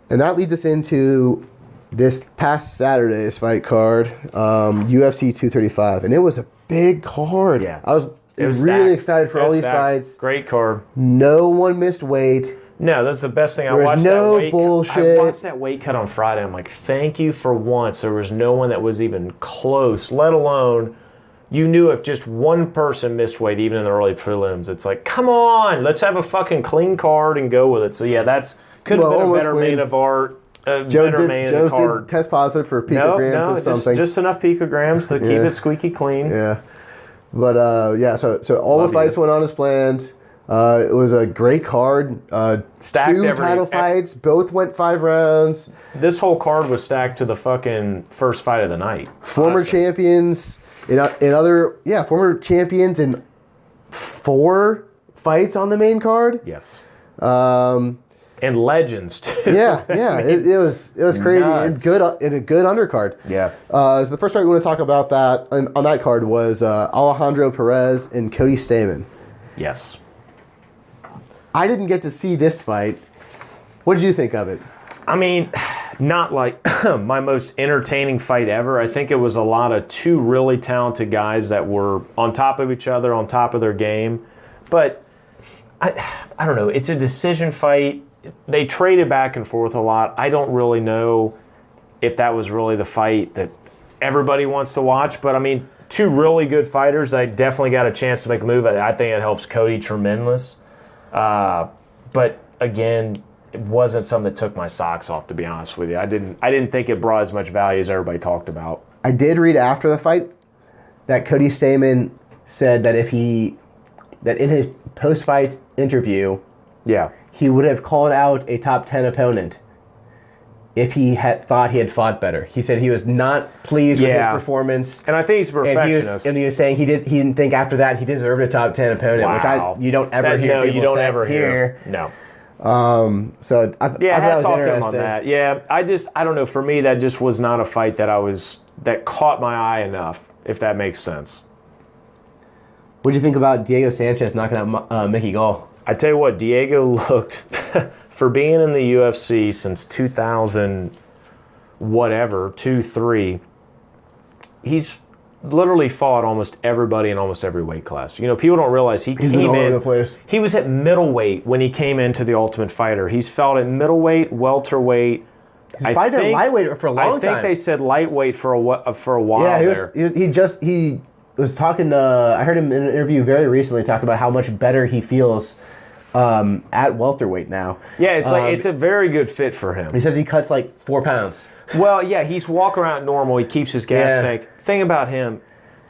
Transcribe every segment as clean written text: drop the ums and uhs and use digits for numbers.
And that leads us into this past Saturday's fight card, UFC 235. And it was a big card. Yeah. I was really excited for all these fights. Great card. No one missed weight. No, that's the best thing. There was no bullshit. I watched that weight cut on Friday. I'm like, thank you for once. There was no one that was even close, let alone you knew if just one person missed weight, even in the early prelims. It's like, come on, let's have a fucking clean card and go with it. So, yeah, could have been a better main of art. Joe did test positive for picograms or something. Just enough picograms to keep it squeaky clean. Yeah. But, so all the fights went on as planned. It was a great card. Stacked 2 title fights. Both went 5 rounds. This whole card was stacked to the fucking first fight of the night. Former champions former champions in 4 fights on the main card. Yes. And legends too. Yeah. It was crazy. And a good undercard. Yeah. So the first fight we want to talk about on that card was Alejandro Perez and Cody Stamann. Yes. I didn't get to see this fight. What did you think of it? I mean, not like my most entertaining fight ever. I think it was a lot of 2 really talented guys that were on top of each other, on top of their game. But I don't know. It's a decision fight. They traded back and forth a lot. I don't really know if that was really the fight that everybody wants to watch. But, I mean, 2 really good fighters. They definitely got a chance to make a move. I think it helps Cody tremendous. But, again, it wasn't something that took my socks off, to be honest with you. I didn't think it brought as much value as everybody talked about. I did read after the fight that Cody Stamann said that that in his post-fight interview, he would have called out a top 10 opponent if he had thought he had fought better. He said he was not pleased with his performance. And I think he's a perfectionist. And he was saying he didn't think after that he deserved a top 10 opponent, which you don't ever hear people say. No. So hats off to him on that. Yeah, I don't know. For me, that just was not a fight that caught my eye enough, if that makes sense. What do you think about Diego Sanchez knocking out Mickey Gall? I tell you what, Diego looked, for being in the UFC since 2000, 2-3, he's literally fought almost everybody in almost every weight class. You know, people don't realize he's came all in. over the place. He was at middleweight when he came into the Ultimate Fighter. He's fought at middleweight, welterweight. He's fighting at lightweight for a long time. I think they said lightweight for a while. Yeah, he was talking. I heard him in an interview very recently talk about how much better he feels at welterweight now. Yeah, it's a very good fit for him. He says he cuts like 4 pounds. Well, yeah, he's walking around normal. He keeps his gas tank. Thing about him,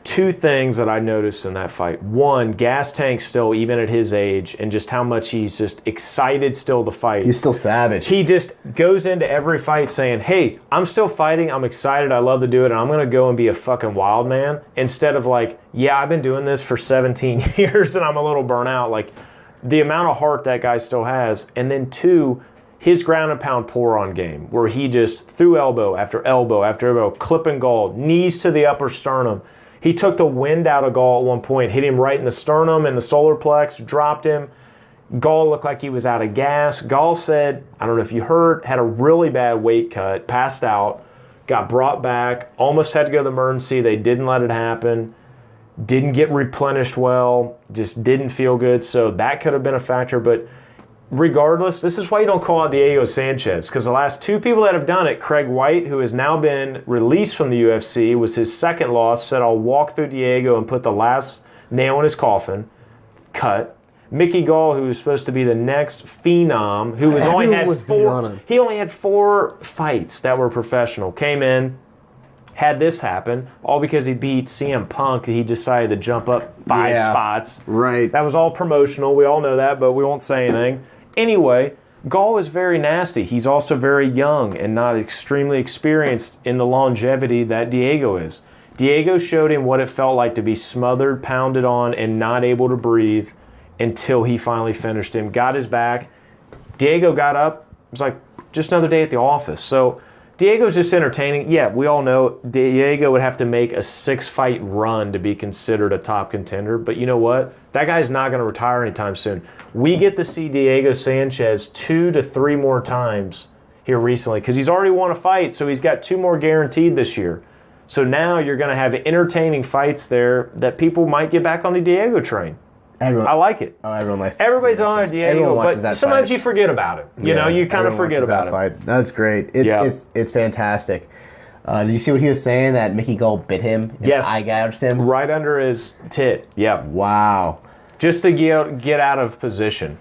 2 things that I noticed in that fight. 1, gas tank still, even at his age, and just how much he's just excited still to fight. He's still savage. He just goes into every fight saying, hey, I'm still fighting. I'm excited. I love to do it. And I'm going to go and be a fucking wild man. Instead of like, yeah, I've been doing this for 17 years and I'm a little burnt out. Like, the amount of heart that guy still has. And then 2, his ground and pound pour on game, where he just threw elbow after elbow after elbow, clipping Gall, knees to the upper sternum. He took the wind out of Gall at one point, hit him right in the sternum and the solar plex, dropped him. Gall looked like he was out of gas. Gall said, I don't know if you heard, had a really bad weight cut, passed out, got brought back, almost had to go to the emergency. They didn't let it happen. Didn't get replenished well, just didn't feel good. So that could have been a factor. But regardless, this is why you don't call out Diego Sanchez, because the last 2 people that have done it, Craig White, who has now been released from the UFC, was his second loss, said, I'll walk through Diego and put the last nail in his coffin, cut. Mickey Gall, who was supposed to be the next phenom, who was only had 4 fights that were professional, came in, had this happen, all because he beat CM Punk. He decided to jump up 5 spots. Right. That was all promotional. We all know that, but we won't say anything. Anyway, Gall is very nasty. He's also very young and not extremely experienced in the longevity that Diego is. Diego showed him what it felt like to be smothered, pounded on, and not able to breathe until he finally finished him. Got his back. Diego got up. It was like just another day at the office. So Diego's just entertaining. Yeah, we all know Diego would have to make a 6-fight run to be considered a top contender. But you know what? That guy's not going to retire anytime soon. We get to see Diego Sanchez 2 to 3 more times here recently because he's already won a fight, so he's got 2 more guaranteed this year. So now you're going to have entertaining fights there that people might get back on the Diego train. I like it. Oh, everyone likes. Everybody's on a Diego, but sometimes you forget about it. You know, you kind of forget about it. Fight. That's great. It's fantastic. Did you see what he was saying? That Mickey Gall bit him? Yes. Eye gouged him? Right under his tit. Yeah. Wow. Just to get out of position.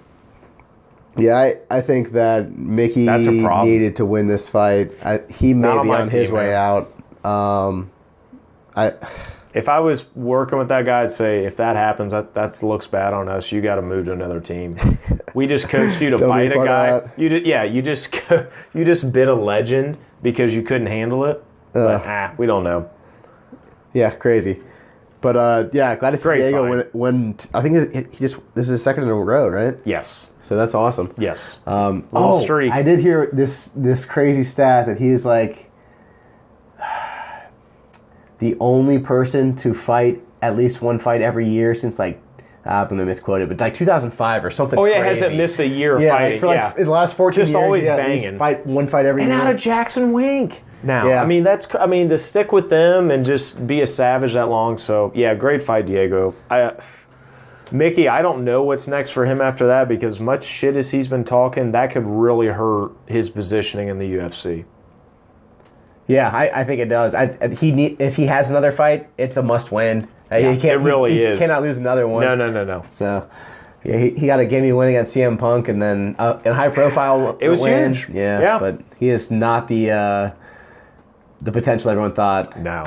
Yeah, I think that Mickey needed to win this fight. He may be on his way out. If I was working with that guy, I'd say, if that happens, that looks bad on us. You got to move to another team. We just coached you to bite a guy. You just bit a legend because you couldn't handle it. But, we don't know. Yeah, crazy. But glad to see Diego when I think this is his second in a row, right? Yes. So that's awesome. Yes. Streak. I did hear this crazy stat that he's like the only person to fight at least one fight every year since I'm going to misquote it, but like 2005 or something. Oh yeah, crazy. Hasn't missed a year of fighting. In the last 14 years, always banging. One fight every year. And out of Jackson Wink. Now, to stick with them and just be a savage that long. So yeah, great fight, Diego. Mickey, I don't know what's next for him after that because much shit as he's been talking, that could really hurt his positioning in the UFC. Yeah, I think it does. If he has another fight, it's a must-win. Yeah, he cannot lose another one. No. So, yeah, he got a gimme win against CM Punk, and then in high-profile it was win. Huge. Yeah, but he is not the potential everyone thought. No.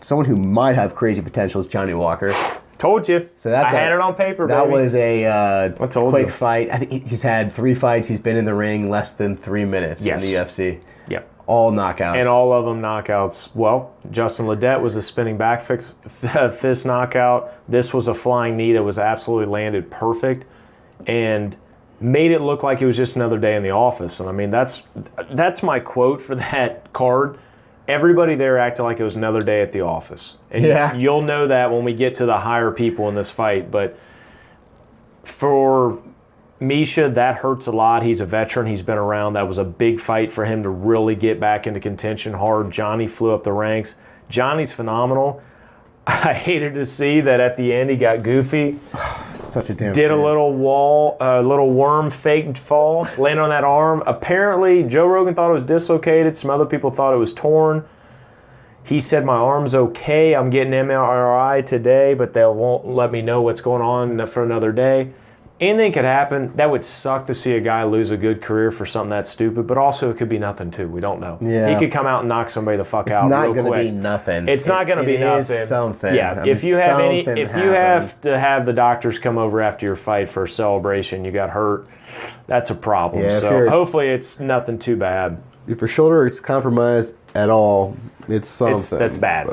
Someone who might have crazy potential is Johnny Walker. Told you. So I had it on paper, that baby. Was a quick fight. I think he's had 3 fights. He's been in the ring less than 3 minutes in the UFC. Yep. All knockouts. And all of them knockouts. Well, Justin Ledet was a spinning back fist knockout. This was a flying knee that was absolutely landed perfect and made it look like it was just another day in the office. And I mean, that's my quote for that card. Everybody there acted like it was another day at the office. And you'll know that when we get to the higher people in this fight. But for Misha, that hurts a lot. He's a veteran. He's been around. That was a big fight for him to really get back into contention hard. Johnny flew up the ranks. Johnny's phenomenal. I hated to see that at the end he got goofy. Such a damn Did shame. a little worm faked fall, landed on that arm. Apparently, Joe Rogan thought it was dislocated. Some other people thought it was torn. He said, my arm's okay. I'm getting MRI today, but they won't let me know what's going on for another day. Anything could happen. That would suck to see a guy lose a good career for something that stupid, but also it could be nothing too. We don't know. Yeah. He could come out and knock somebody the fuck out real quick. It's not going to be nothing. It's not going to be nothing. Is something. Yeah. If you have to have the doctors come over after your fight for a celebration, you got hurt, that's a problem. Yeah, so hopefully it's nothing too bad. If your shoulder is compromised at all, it's something. That's bad.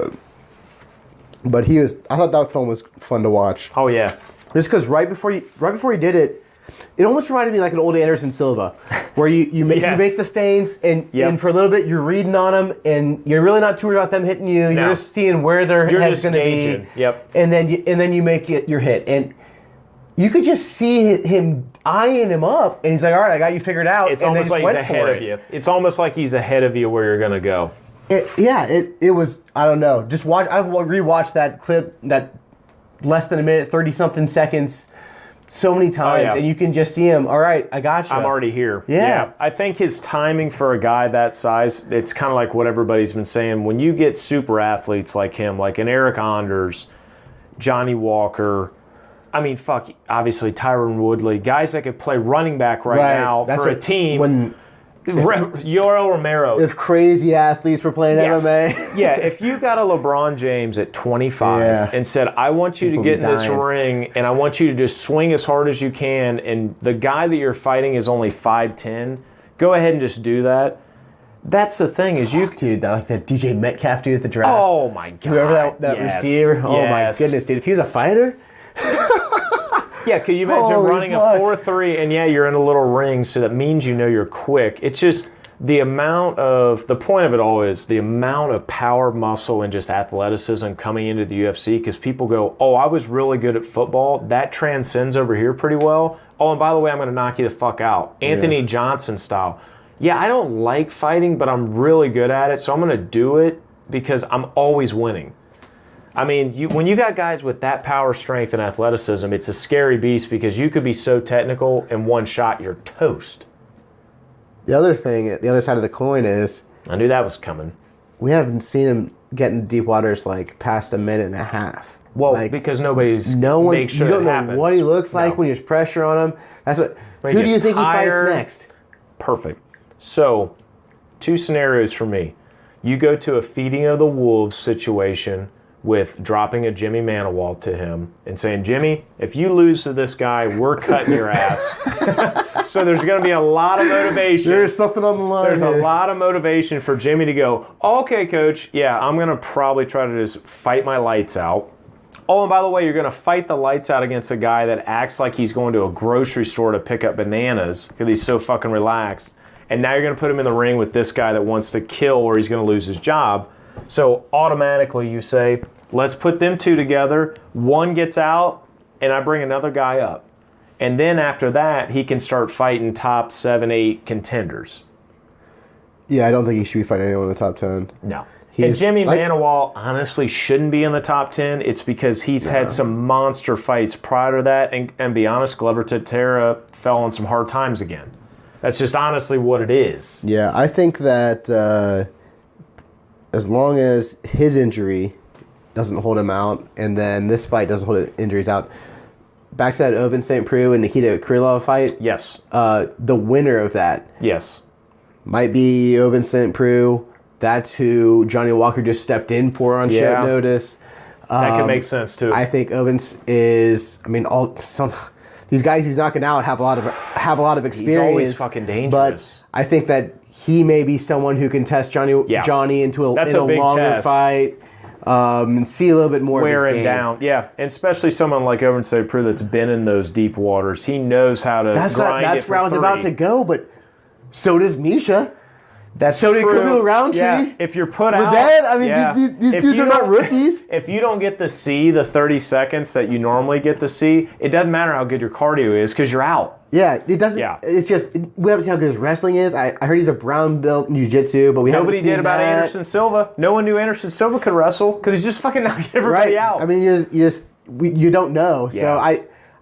But I thought that film was fun to watch. Oh yeah. Just because right before he did it, it almost reminded me like an old Anderson Silva, where you make the feints and for a little bit you're reading on them and you're really not too worried about them hitting you. You're just seeing where their head's going to be. Yep. And then you make it your hit, and you could just see him eyeing him up, and he's like, "All right, I got you figured out." It's almost like he's ahead of you. It's almost like he's ahead of you where you're going to go. It was, I don't know. Just watch. I've rewatched that clip, that less than a minute, 30-something seconds, so many times, and you can just see him. All right, I got you. I'm already here. Yeah. I think his timing for a guy that size, it's kind of like what everybody's been saying. When you get super athletes like him, like an Eric Anders, Johnny Walker, obviously Tyron Woodley, guys that could play running back right now for a team. Yoel Romero. If crazy athletes were playing MMA. Yeah, if you got a LeBron James at 25 and said, I want you to get in this ring and I want you to just swing as hard as you can, and the guy that you're fighting is only 5'10", go ahead and just do that. That's the thing dude, like that DJ Metcalf dude at the draft. Oh my God. Whoever that receiver. Oh my goodness, dude. If he was a fighter. Yeah, could you imagine running a 4-3 and you're in a little ring, so that means you're quick. It's just the point of it all is the amount of power, muscle, and just athleticism coming into the UFC, because people go, oh, I was really good at football. That transcends over here pretty well. Oh, and by the way, I'm going to knock you the fuck out. Anthony Johnson style. Yeah, I don't like fighting, but I'm really good at it, so I'm going to do it because I'm always winning. I mean, when you got guys with that power, strength, and athleticism, it's a scary beast because you could be so technical, in one shot, you're toast. The other thing, the other side of the coin is... I knew that was coming. We haven't seen him get in deep waters like past a minute and a half. Well, like, because nobody's makes sure you don't it know happens. what he looks like when there's pressure on him. That's what. When Who do you think higher, he fights next? Perfect. So, 2 scenarios for me. You go to a feeding of the wolves situation with dropping a Jimmy Manowal to him and saying, Jimmy, if you lose to this guy, we're cutting your ass. So there's going to be a lot of motivation. There's something on the line. There's a lot of motivation for Jimmy to go, okay, coach, yeah, I'm going to probably try to just fight my lights out. Oh, and by the way, you're going to fight the lights out against a guy that acts like he's going to a grocery store to pick up bananas because he's so fucking relaxed. And now you're going to put him in the ring with this guy that wants to kill or he's going to lose his job. So automatically you say, let's put them 2 together. One gets out, and I bring another guy up. And then after that, he can start fighting top 7, 8 contenders. Yeah, I don't think he should be fighting anyone in the top 10. No. And Jimmy Manowal honestly shouldn't be in the top 10. It's because he's had some monster fights prior to that. And be honest, Glover Teixeira fell on some hard times again. That's just honestly what it is. Yeah, I think that as long as his injury doesn't hold him out, and then this fight doesn't hold his injuries out, back to that Ovin St. Preux and Nikita Krylov fight. Yes. The winner of that. Yes. Might be Ovin St. Preux. That's who Johnny Walker just stepped in for on short notice. That could make sense too. I think Ovin is. I mean, these guys he's knocking out have a lot of experience. He's always fucking dangerous. But I think that he may be someone who can test Johnny into a longer fight. And see a little bit more wear of his him game. down. Yeah, and especially someone like Ovin St. Preux that's been in those deep waters. He knows how to grind it. That's where I was about to go, but so does Misha. So did true. Camille Roundtree. Yeah, if you're put out. I mean, these dudes are not rookies. If you don't get to see the 30 seconds that you normally get to see, it doesn't matter how good your cardio is because you're out. Yeah, it doesn't. Yeah. It's just we haven't seen how good his wrestling is. I heard he's a brown belt in jiu-jitsu, but nobody haven't seen did about that. Anderson Silva. No one knew Anderson Silva could wrestle because he's just fucking knocking everybody out. I mean, you don't know. So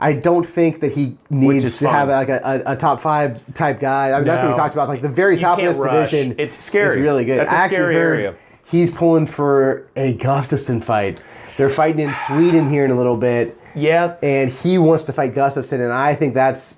I don't think that he needs to have like a top 5 type guy. I mean, that's what we talked about. Like the very top of this division, it's scary. It's really good. That's a scary area. He's pulling for a Gustafsson fight. They're fighting in Sweden here in a little bit. Yeah, and he wants to fight Gustafsson, and I think that's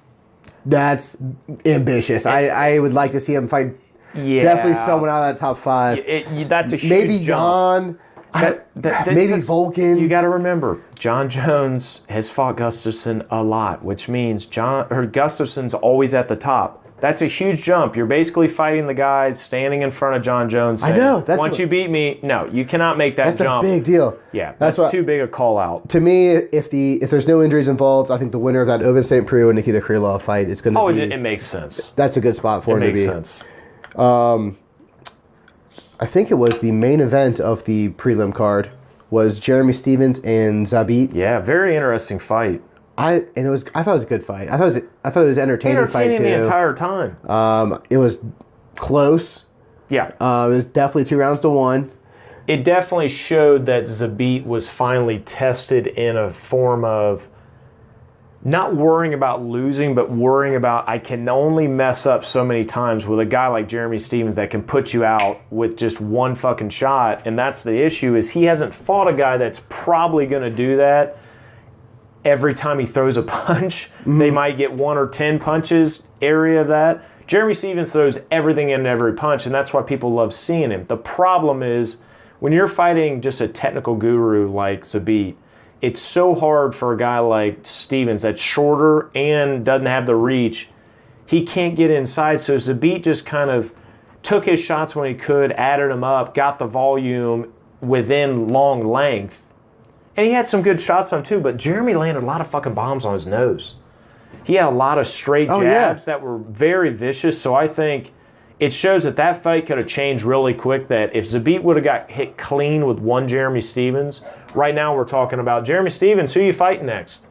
ambitious. I would like to see him fight definitely someone out of that top 5. That's a huge maybe jump. Maybe Vulcan. You got to remember, John Jones has fought Gustafsson a lot, which means Gustafsson's always at the top. That's a huge jump. You're basically fighting the guy standing in front of John Jones. Saying, I know. Once you beat me, no, you cannot make that jump. That's a big deal. Yeah, that's too big a call out. To me, if there's no injuries involved, I think the winner of that Ovin St. Preux and Nikita Krylov fight is going to be. It makes sense. That's a good spot for him to be. It makes sense. I think it was the main event of the prelim card was Jeremy Stephens and Zabit. Yeah, very interesting fight. I thought it was a good fight. I thought it was entertaining fight too. The entire time. It was close. Yeah. It was definitely 2 rounds to 1. It definitely showed that Zabit was finally tested in a form of not worrying about losing, but worrying about I can only mess up so many times with a guy like Jeremy Stephens that can put you out with just one fucking shot. And that's the issue is he hasn't fought a guy that's probably going to do that. Every time he throws a punch, they might get 1 or 10 punches area of that. Jeremy Stephens throws everything in every punch, and that's why people love seeing him. The problem is when you're fighting just a technical guru like Zabit, it's so hard for a guy like Stephens that's shorter and doesn't have the reach. He can't get inside, so Zabit just kind of took his shots when he could, added them up, got the volume within long length. And he had some good shots on him too, but Jeremy landed a lot of fucking bombs on his nose. He had a lot of straight jabs that were very vicious, so I think it shows that fight could have changed really quick, that if Zabit would have got hit clean with one Jeremy Stephens, right now we're talking about Jeremy Stephens, who are you fighting next?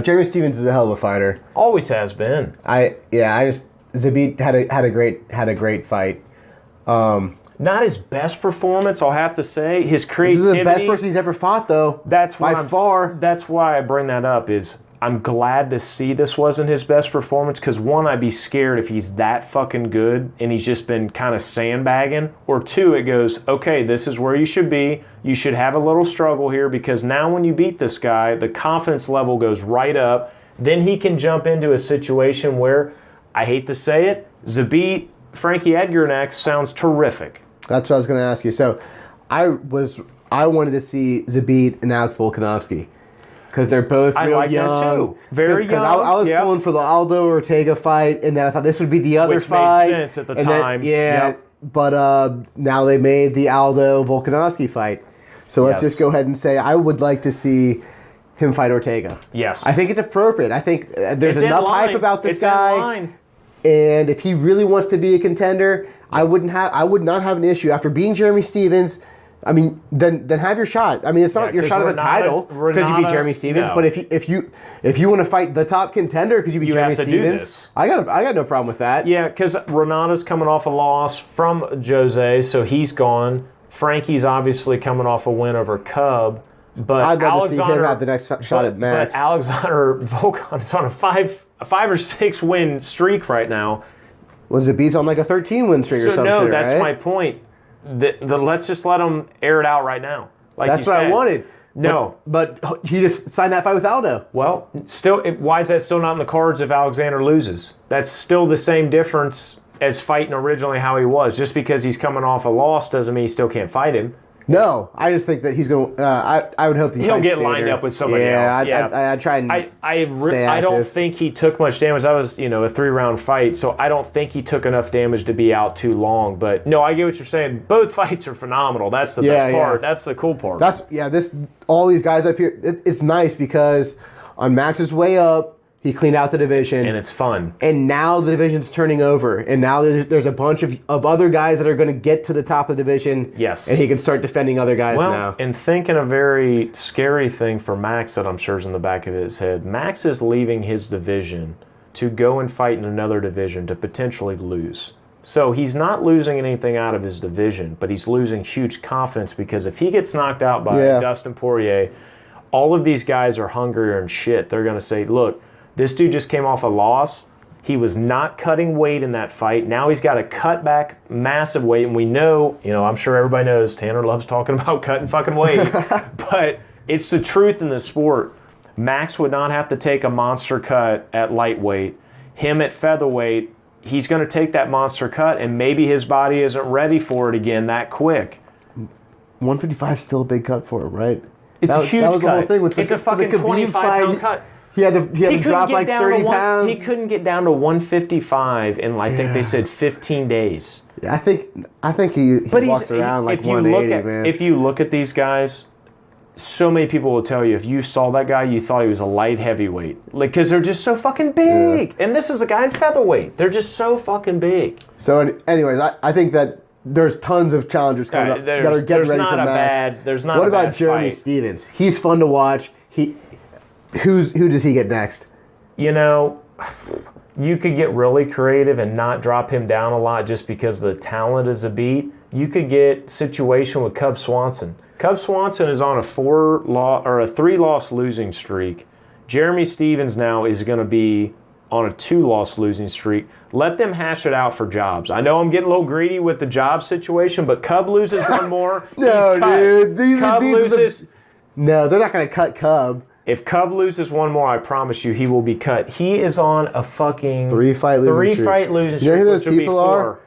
Jeremy Stevens is a hell of a fighter. Always has been. Zabit had a great fight. Not his best performance, I'll have to say. His creativity. This is the best person he's ever fought, though. That's by far. That's why I bring that up. Is I'm glad to see this wasn't his best performance, because one, I'd be scared if he's that fucking good and he's just been kind of sandbagging. Or two, it goes, okay, this is where you should be. You should have a little struggle here, because now when you beat this guy, the confidence level goes right up. Then he can jump into a situation where, I hate to say it, Zabit, Frankie Edgar next sounds terrific. That's what I was going to ask you. So I wanted to see Zabit and Alex Volkanovski. Because they're both real like young. That too. Very young. Because I was pulling for the Aldo Ortega fight, and then I thought this would be the other fight. Which made sense at the time. But now they made the Aldo Volkanovski fight. So let's just go ahead and say I would like to see him fight Ortega. Yes. I think it's appropriate. I think there's enough hype about this guy. And if he really wants to be a contender, I would not have an issue after beating Jeremy Stevens. I mean, then have your shot. I mean, it's not your shot at the title because you beat Jeremy Stevens. No. But if you want to fight the top contender because you beat Jeremy Stevens, I got no problem with that. Yeah, because Renata's coming off a loss from Jose, so he's gone. Frankie's obviously coming off a win over Cub. But I'd love to see him have the next shot at Max. But Alexander Volkan is on a five or six win streak right now. Was it beats on like a 13-win streak or something? No, that's my point. Let's just let him air it out right now. Like that's what I wanted. No. But he just signed that fight with Aldo. Well, why is that still not in the cards if Alexander loses? That's still the same difference as fighting originally how he was. Just because he's coming off a loss doesn't mean he still can't fight him. No, I just think that he's going to... I would hope that he'll get lined up with somebody else. I'd try and I don't think he took much damage. That was, a 3-round fight, so I don't think he took enough damage to be out too long. But, no, I get what you're saying. Both fights are phenomenal. That's the best part. That's the cool part. All these guys up here, it's nice because on Max's way up, he cleaned out the division. And it's fun. And now the division's turning over. And now there's a bunch of other guys that are going to get to the top of the division. Yes. And he can start defending other guys now. And thinking a very scary thing for Max that I'm sure is in the back of his head. Max is leaving his division to go and fight in another division to potentially lose. So he's not losing anything out of his division, but he's losing huge confidence because if he gets knocked out by Dustin Poirier, all of these guys are hungrier and shit. They're going to say, look, this dude just came off a loss. He was not cutting weight in that fight. Now he's got to cut back massive weight. And we know, I'm sure everybody knows Tanner loves talking about cutting fucking weight. But it's the truth in the sport. Max would not have to take a monster cut at lightweight. Him at featherweight, he's going to take that monster cut, and maybe his body isn't ready for it again that quick. 155 is still a big cut for him, right? It's a huge cut. The whole thing with it's a fucking 25-pound cut. He had to drop like 30 pounds. He couldn't get down to 155 in, I think they said 15 days. I think he walks around like 180, man. If you look at these guys, so many people will tell you, if you saw that guy, you thought he was a light heavyweight. Because they're just so fucking big. Yeah. And this is a guy in featherweight. They're just so fucking big. So anyways, I think that there's tons of challengers coming up that are getting ready for Max. What about Jeremy Stevens? He's fun to watch. Who does he get next? You could get really creative and not drop him down a lot just because the talent is a beat. You could get situation with Cub Swanson. Cub Swanson is on a 3-loss losing streak. Jeremy Stevens now is going to be on a 2-loss losing streak. Let them hash it out for jobs. I know I'm getting a little greedy with the job situation, but Cub loses one more. No, dude. Cub loses. No, they're not going to cut Cub. If Cub loses one more, I promise you he will be cut. He is on a fucking 3-fight losing streak. You know who those people are?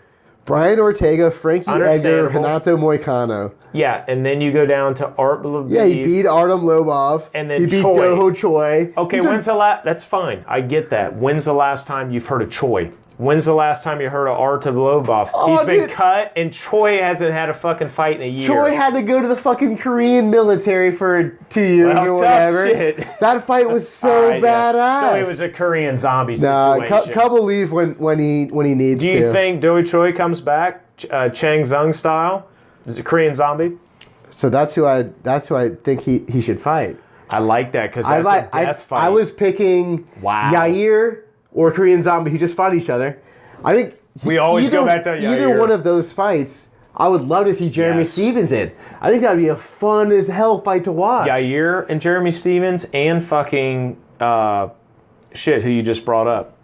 Brian Ortega, Frankie Edgar, Renato Moicano. Yeah, and then you go down to Art Lobov. Yeah, he beat Artem Lobov. And then he beat Doho Choi. Okay, that's fine. I get that. When's the last time you've heard of Choi? When's the last time you heard of Artem Lobov? He's been cut, and Choi hasn't had a fucking fight in a year. Choi had to go to the fucking Korean military for 2 years or whatever. Shit. That fight was so badass. Yeah. So it was a Korean zombie situation. Cub will leave when he needs to. Do you think Do Choi comes back, Chang Zung style? Is it Korean zombie? So that's who I think he should fight. I like that because that's a death fight. I was picking Yair or Korean Zombie who just fought each other. I think we always go back to Yair. Either one of those fights, I would love to see Jeremy Stevens in. I think that would be a fun as hell fight to watch. Yair and Jeremy Stevens and fucking who you just brought up?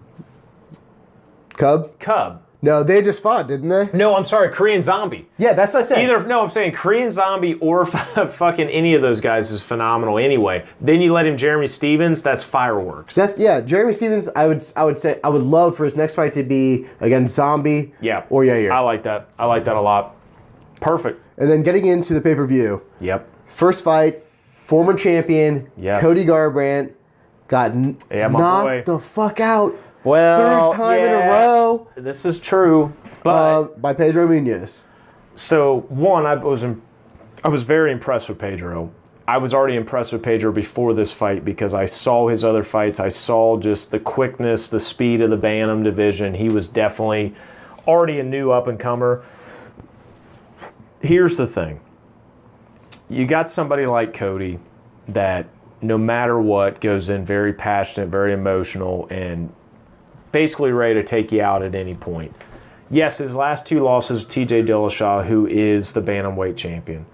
Cub. No, they just fought, didn't they? No, I'm sorry, Korean Zombie. Yeah, that's what I said. I'm saying Korean Zombie or fucking any of those guys is phenomenal anyway. Then you let him Jeremy Stevens, that's fireworks. Jeremy Stevens, I would say I would love for his next fight to be against Zombie or Yair. I like that. I like that a lot. Perfect. And then getting into the pay-per-view. Yep. First fight, former champion, Cody Garbrandt, got knocked the fuck out. Well, third time in a row. This is true, but by Pedro Munhoz. So one, I was very impressed with Pedro. I was already impressed with Pedro before this fight because I saw his other fights. I saw just the quickness, the speed of the Bantam division. He was definitely already a new up-and-comer. Here's the thing. You got somebody like Cody that no matter what goes in very passionate, very emotional, and basically ready to take you out at any point. Yes, his last two losses, TJ Dillashaw, who is the bantamweight champion.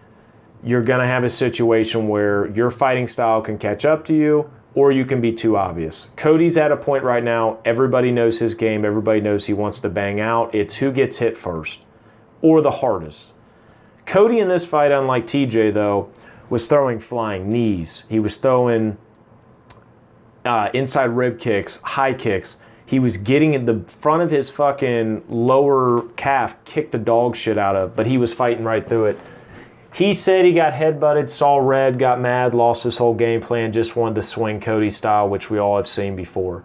You're going to have a situation where your fighting style can catch up to you, or you can be too obvious. Cody's at a point right now, everybody knows his game, everybody knows he wants to bang out. It's who gets hit first, or the hardest. Cody in this fight, unlike TJ though, was throwing flying knees. He was throwing inside rib kicks, high kicks. He was getting in the front of his fucking lower calf, kicked the dog shit out of, but he was fighting right through it. He said he got headbutted, saw red, got mad, lost his whole game plan, just wanted to swing Cody style, which we all have seen before.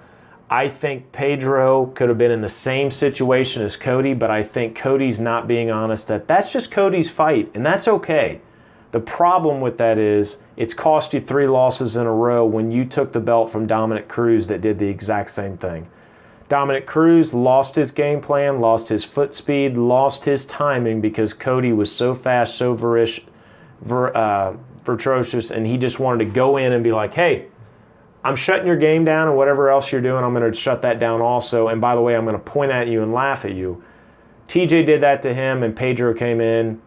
I think Pedro could have been in the same situation as Cody, but I think Cody's not being honest that that's just Cody's fight, and that's okay. The problem with that is it's cost you 3 losses in a row when you took the belt from Dominic Cruz that did the exact same thing. Dominic Cruz lost his game plan, lost his foot speed, lost his timing because Cody was so fast, so virtuosious, and he just wanted to go in and be like, hey, I'm shutting your game down and whatever else you're doing, I'm going to shut that down also. And by the way, I'm going to point at you and laugh at you. TJ did that to him, and Pedro came in,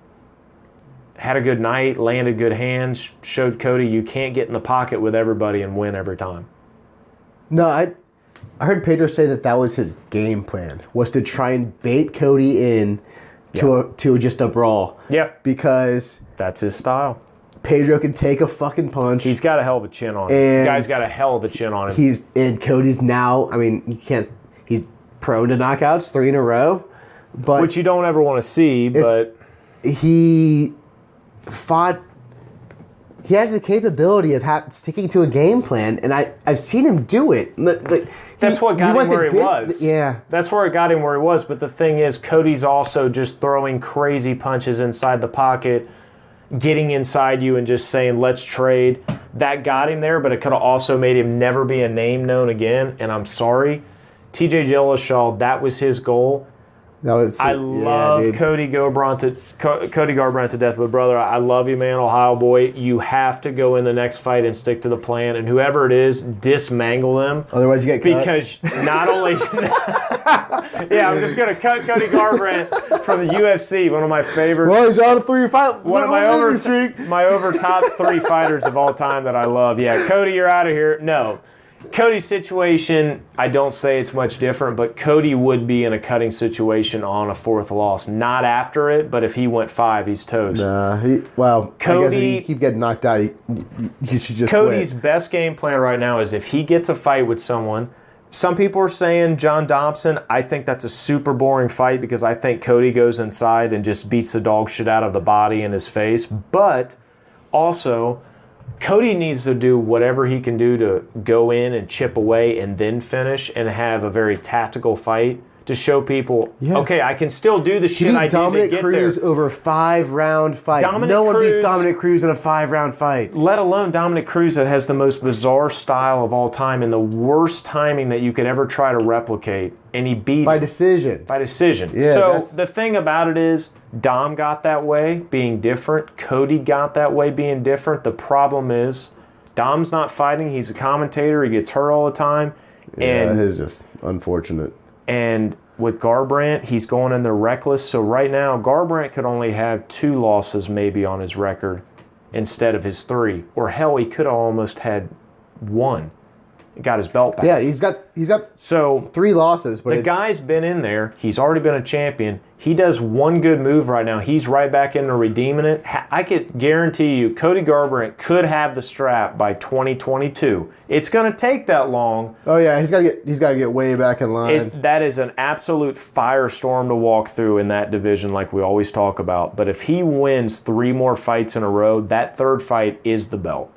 had a good night, landed good hands, showed Cody you can't get in the pocket with everybody and win every time. No, I heard Pedro say that was his game plan, was to try and bait Cody in to just a brawl. Yeah. Because that's his style. Pedro can take a fucking punch. He's got a hell of a chin on him. The guy's got a hell of a chin on him. And Cody's now, I mean, he's prone to knockouts 3 in a row. But which you don't ever want to see, but he fought. He has the capability of sticking to a game plan, and I've seen him do it. That's what got him where he was. Yeah. That's where it got him where he was. But the thing is, Cody's also just throwing crazy punches inside the pocket, getting inside you and just saying, let's trade. That got him there, but it could have also made him never be a name known again. And I'm sorry. TJ Dillashaw, that was his goal. I love Cody Garbrandt to death, but brother, I love you, man, Ohio boy. You have to go in the next fight and stick to the plan, and whoever it is, dismangle them. Otherwise, you get cut. Because not only, I'm just gonna cut Cody Garbrandt from the UFC, one of my favorite. Well, he's out of 3 fights. One of my over top 3 fighters of all time that I love. Yeah, Cody, you're out of here. No. Cody's situation, I don't say it's much different, but Cody would be in a cutting situation on a 4th loss. Not after it, but if he went 5, he's toast. Cody, I guess if you keep getting knocked out, you should just Cody's quit. Best game plan right now is if he gets a fight with someone. Some people are saying John Dobson. I think that's a super boring fight because I think Cody goes inside and just beats the dog shit out of the body in his face. But also, Cody needs to do whatever he can do to go in and chip away and then finish and have a very tactical fight to show people, okay, I can still do the shit I did to get there. Dominic Cruz over 5-round fight. No one beats Dominic Cruz in a 5-round fight. Let alone Dominic Cruz that has the most bizarre style of all time and the worst timing that you could ever try to replicate. And he beat by decision. By decision. Yeah, so the thing about it is, Dom got that way, being different. Cody got that way, being different. The problem is, Dom's not fighting. He's a commentator. He gets hurt all the time. Yeah, it is just unfortunate. And with Garbrandt, he's going in there reckless. So right now, Garbrandt could only have 2 losses maybe on his record instead of his 3. Or hell, he could have almost had 1. Got his belt back. Yeah, he's got so 3 losses. But the guy's been in there. He's already been a champion. He does one good move right now. He's right back into redeeming it. I could guarantee you Cody Garbrandt could have the strap by 2022. It's going to take that long. Oh yeah, he's got to get way back in line. That is an absolute firestorm to walk through in that division like we always talk about. But if he wins 3 more fights in a row, that 3rd fight is the belt.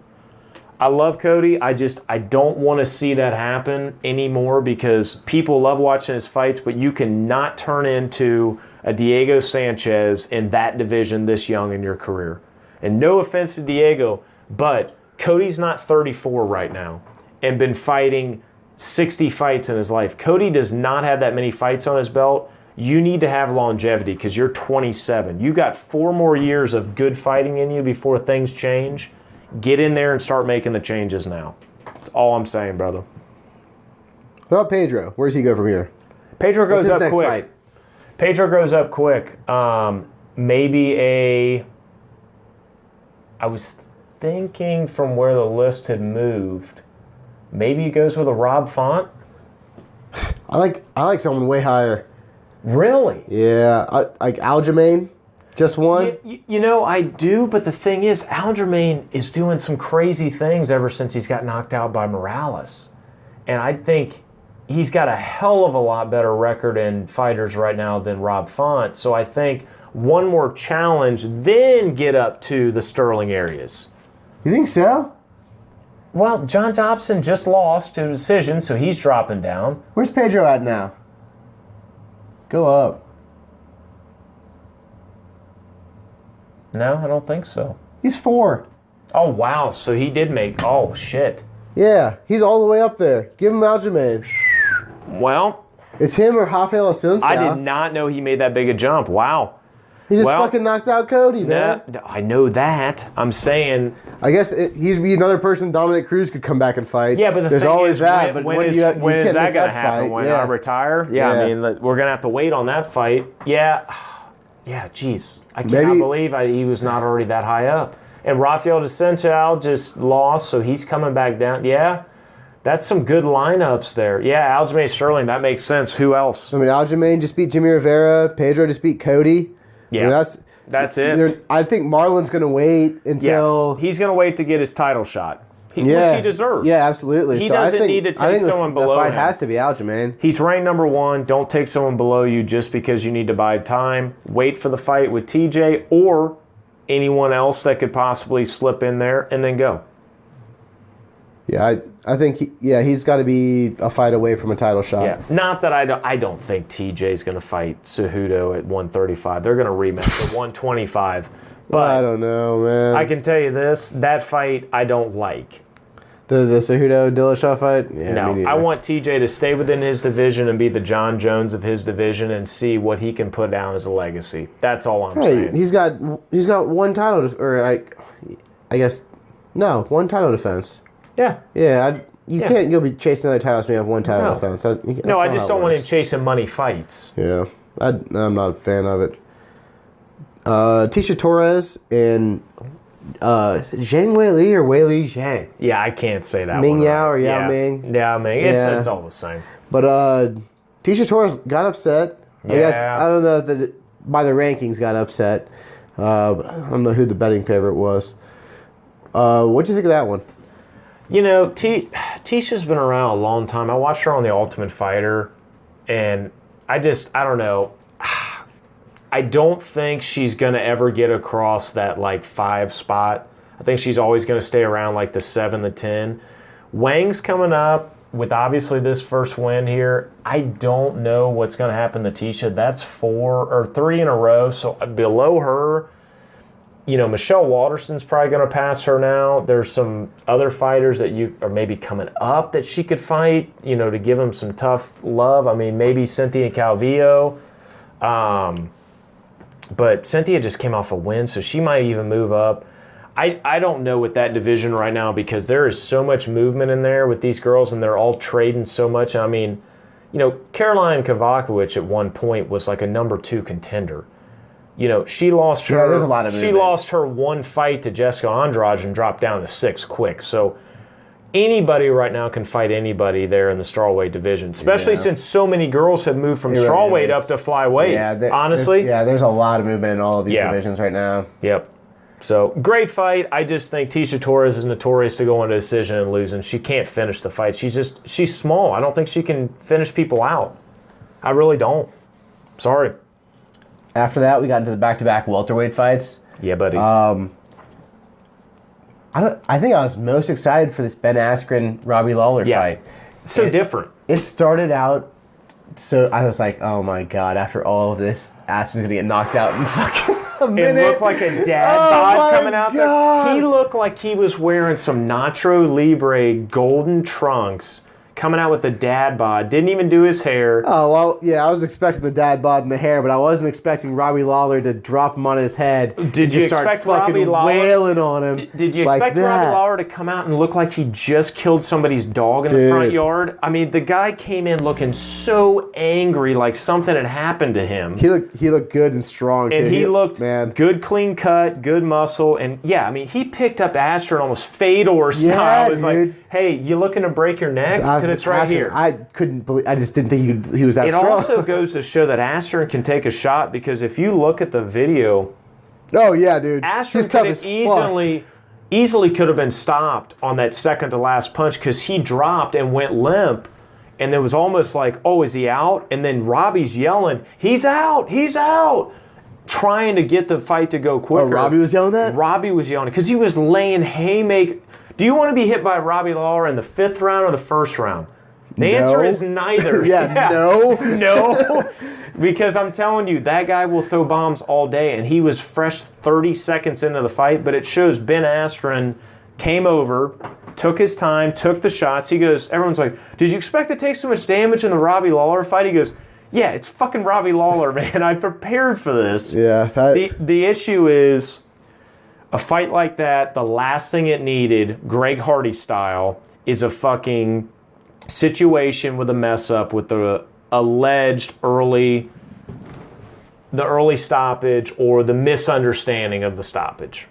I love Cody. I don't want to see that happen anymore because people love watching his fights, but you cannot turn into a Diego Sanchez in that division this young in your career. And no offense to Diego, but Cody's not 34 right now and been fighting 60 fights in his life. Cody does not have that many fights on his belt. You need to have longevity because you're 27. You got 4 more years of good fighting in you before things change. Get in there and start making the changes now. That's all I'm saying, brother. What about Pedro? Where does he go from here? Pedro goes up quick. Fight? Pedro goes up quick. Maybe I was thinking from where the list had moved, maybe he goes with a Rob Font. I like someone way higher. Really? Yeah, like Aljamain. Just one? You know, I do, but the thing is, Aljamain is doing some crazy things ever since he's got knocked out by Morales. And I think he's got a hell of a lot better record in fighters right now than Rob Font. So I think one more challenge, then get up to the Sterling areas. You think so? Well, John Dobson just lost to a decision, so he's dropping down. Where's Pedro at now? Go up. No, I don't think so. He's 4. Oh, wow. So he did make... Oh, shit. Yeah, he's all the way up there. Give him Aljamain. Well... It's him or Rafael Assunção. I did not know he made that big a jump. Wow. He just fucking knocked out Cody, man. No, I know that. I'm saying... I guess he'd be another person Dominic Cruz could come back and fight. Yeah, but there's thing always is, that. When is that going to happen? When I retire? Yeah, I mean, we're going to have to wait on that fight. Yeah. Yeah, geez. I cannot believe he was not already that high up. And Rafael Assunção just lost, so he's coming back down. Yeah, that's some good lineups there. Yeah, Aljamain Sterling, that makes sense. Who else? I mean, Aljamain just beat Jimmy Rivera. Pedro just beat Cody. Yeah, I mean, that's it. I think Marlon's going to wait until... Yes, he's going to wait to get his title shot. Which he deserves. Yeah, absolutely. He doesn't need to take someone below him. The fight has to be Aljamain. He's ranked number 1. Don't take someone below you just because you need to buy time. Wait for the fight with TJ or anyone else that could possibly slip in there and then go. Yeah, I think he's got to be a fight away from a title shot. Yeah, not that I don't think TJ's going to fight Cejudo at 135. They're going to rematch at 125. But I don't know, man. I can tell you this, that fight I don't like. The Cejudo Dillashaw fight? Yeah, no, I want TJ to stay within his division and be the John Jones of his division and see what he can put down as a legacy. That's all I'm saying. He's got one title, one title defense. Yeah. Yeah, you can't go be chasing another title when you have one title defense. I just don't want him chasing money fights. Yeah, I'm not a fan of it. Tisha Torres and Zhang Weili or Weili Zhang. Yeah, I can't say that Ming one. Yao or Yao Ming. Yao Ming. It's all the same. But Tisha Torres got upset. I guess I don't know that by the rankings got upset. But I don't know who the betting favorite was. What'd you think of that one? You know, Tisha's been around a long time. I watched her on The Ultimate Fighter, and I don't know. I don't think she's going to ever get across that, 5 spot. I think she's always going to stay around, the 7, the 10. Wang's coming up with, obviously, this first win here. I don't know what's going to happen to Tisha. That's 4 or 3 in a row, so below her... Michelle Walterson's probably going to pass her now. There's some other fighters that are maybe coming up that she could fight, to give them some tough love. I mean, maybe Cynthia Calvillo. But Cynthia just came off a win, so she might even move up. I don't know with that division right now because there is so much movement in there with these girls and they're all trading so much. I mean, Caroline Kavakovich at one point was like a number 2 contender. She lost her. Yeah, there's a lot of movement. She lost her one fight to Jessica Andrade and dropped down to 6 quick. So anybody right now can fight anybody there in the strawweight division, especially since so many girls have moved from strawweight up to flyweight. Yeah, honestly. There's a lot of movement in all of these divisions right now. Yep. So, great fight. I just think Tecia Torres is notorious to go into a decision and losing. She can't finish the fight. She's small. I don't think she can finish people out. I really don't. Sorry. After that, we got into the back-to-back welterweight fights. Yeah, buddy. I think I was most excited for this Ben Askren Robbie Lawler fight. So different. It started out, so I was like, oh my god! After all of this, Askren's gonna get knocked out in fucking a minute. It looked like a dad bod coming out there. He looked like he was wearing some Nacho Libre golden trunks. Coming out with the dad bod. Didn't even do his hair. Oh, well, yeah, I was expecting the dad bod and the hair, but I wasn't expecting Robbie Lawler to drop him on his head. Did you expect Robbie Lawler wailing on him? Did you expect Robbie Lawler to come out and look like he just killed somebody's dog in the front yard? I mean, the guy came in looking so angry, like something had happened to him. He looked good and strong, and too. He looked good, clean cut, good muscle, and I mean, he picked up Askren almost Fedor style. It was like, hey, you looking to break your neck? Because it's right here. I couldn't believe. I just didn't think he was that strong. It also goes to show that Askren can take a shot because if you look at the video, oh yeah, dude, Askren could have easily could have been stopped on that second to last punch because he dropped and went limp, and there was almost like, oh, is he out? And then Robbie's yelling, he's out, he's out. Trying to get the fight to go quicker. Oh, Robbie was yelling that? Robbie was yelling because he was laying haymaker. Do you want to be hit by Robbie Lawler in the 5th round or the 1st round? The answer is neither. No. Because I'm telling you, that guy will throw bombs all day, and he was fresh 30 seconds into the fight, but it shows Ben Askren came over, took his time, took the shots. He goes, everyone's like, did you expect to take so much damage in the Robbie Lawler fight? He goes, yeah, it's fucking Robbie Lawler, man. I prepared for this. Yeah. The issue is, a fight like that, the last thing it needed, Greg Hardy style, is a fucking situation with a mess up with the alleged early stoppage or the misunderstanding of the stoppage.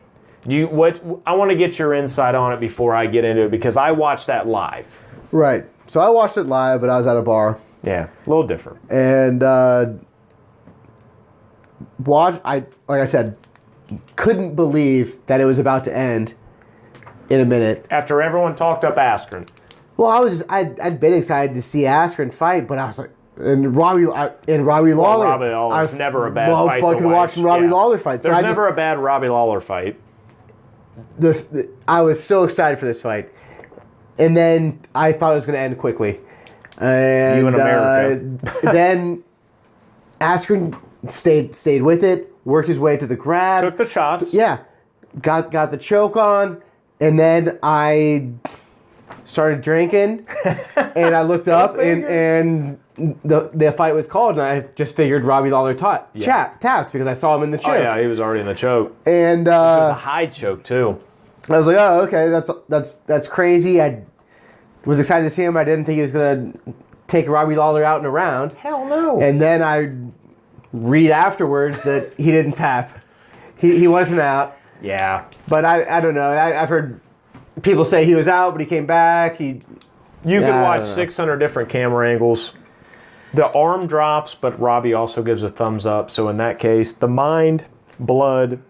I want to get your insight on it before I get into it because I watched that live. Right. So I watched it live, but I was at a bar. Yeah, a little different. And like I said, couldn't believe that it was about to end in a minute. After everyone talked up Askren. Well, I'd been excited to see Askren fight, but I was like, and Robbie Lawler. Robbie Lawler's never a bad fight. I love fucking watching Robbie Lawler fight. There's never a bad Robbie Lawler fight. I was so excited for this fight, and then I thought it was going to end quickly. And you in America. Then Askren stayed with it, worked his way to the grab, took the shots. Yeah, got the choke on, and then I started drinking, and I looked up, and the fight was called, and I just figured Robbie Lawler tapped because I saw him in the choke. Oh yeah, he was already in the choke, and which was a high choke too. I was like, oh okay, that's crazy. I was excited to see him. I didn't think he was gonna take Robbie Lawler out in a round. Hell no. And then I read afterwards that he didn't tap. He wasn't out. Yeah. But I don't know. I've heard people say he was out, but he came back. You can watch 600 different camera angles. The arm drops, but Robbie also gives a thumbs up. So in that case, the mind, blood,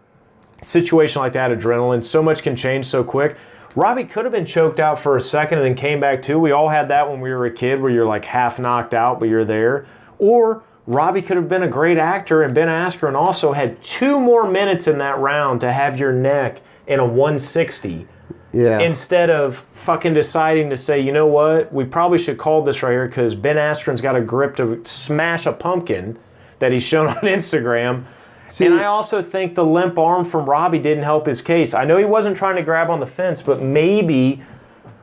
situation like that, adrenaline, so much can change so quick. Robbie could have been choked out for a second and then came back too. We all had that when we were a kid where you're like half knocked out, but you're there. Or Robbie could have been a great actor, and Ben Askren also had 2 more minutes in that round to have your neck in a 160. Yeah. Instead of fucking deciding to say, you know what, we probably should call this right here because Ben Askren's got a grip to smash a pumpkin that he's shown on Instagram. And I also think the limp arm from Robbie didn't help his case. I know he wasn't trying to grab on the fence, but maybe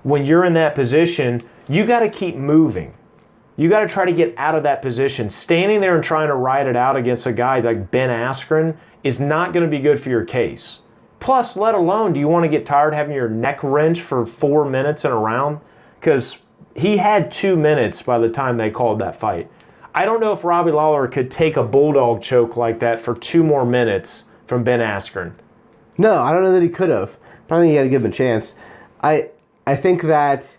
when you're in that position, you got to keep moving. You got to try to get out of that position. Standing there and trying to ride it out against a guy like Ben Askren is not going to be good for your case. Plus, let alone, do you want to get tired having your neck wrenched for 4 minutes in a round? Because he had 2 minutes by the time they called that fight. I don't know if Robbie Lawler could take a bulldog choke like that for 2 more minutes from Ben Askren. No, I don't know that he could have. But I think you got to give him a chance. I think that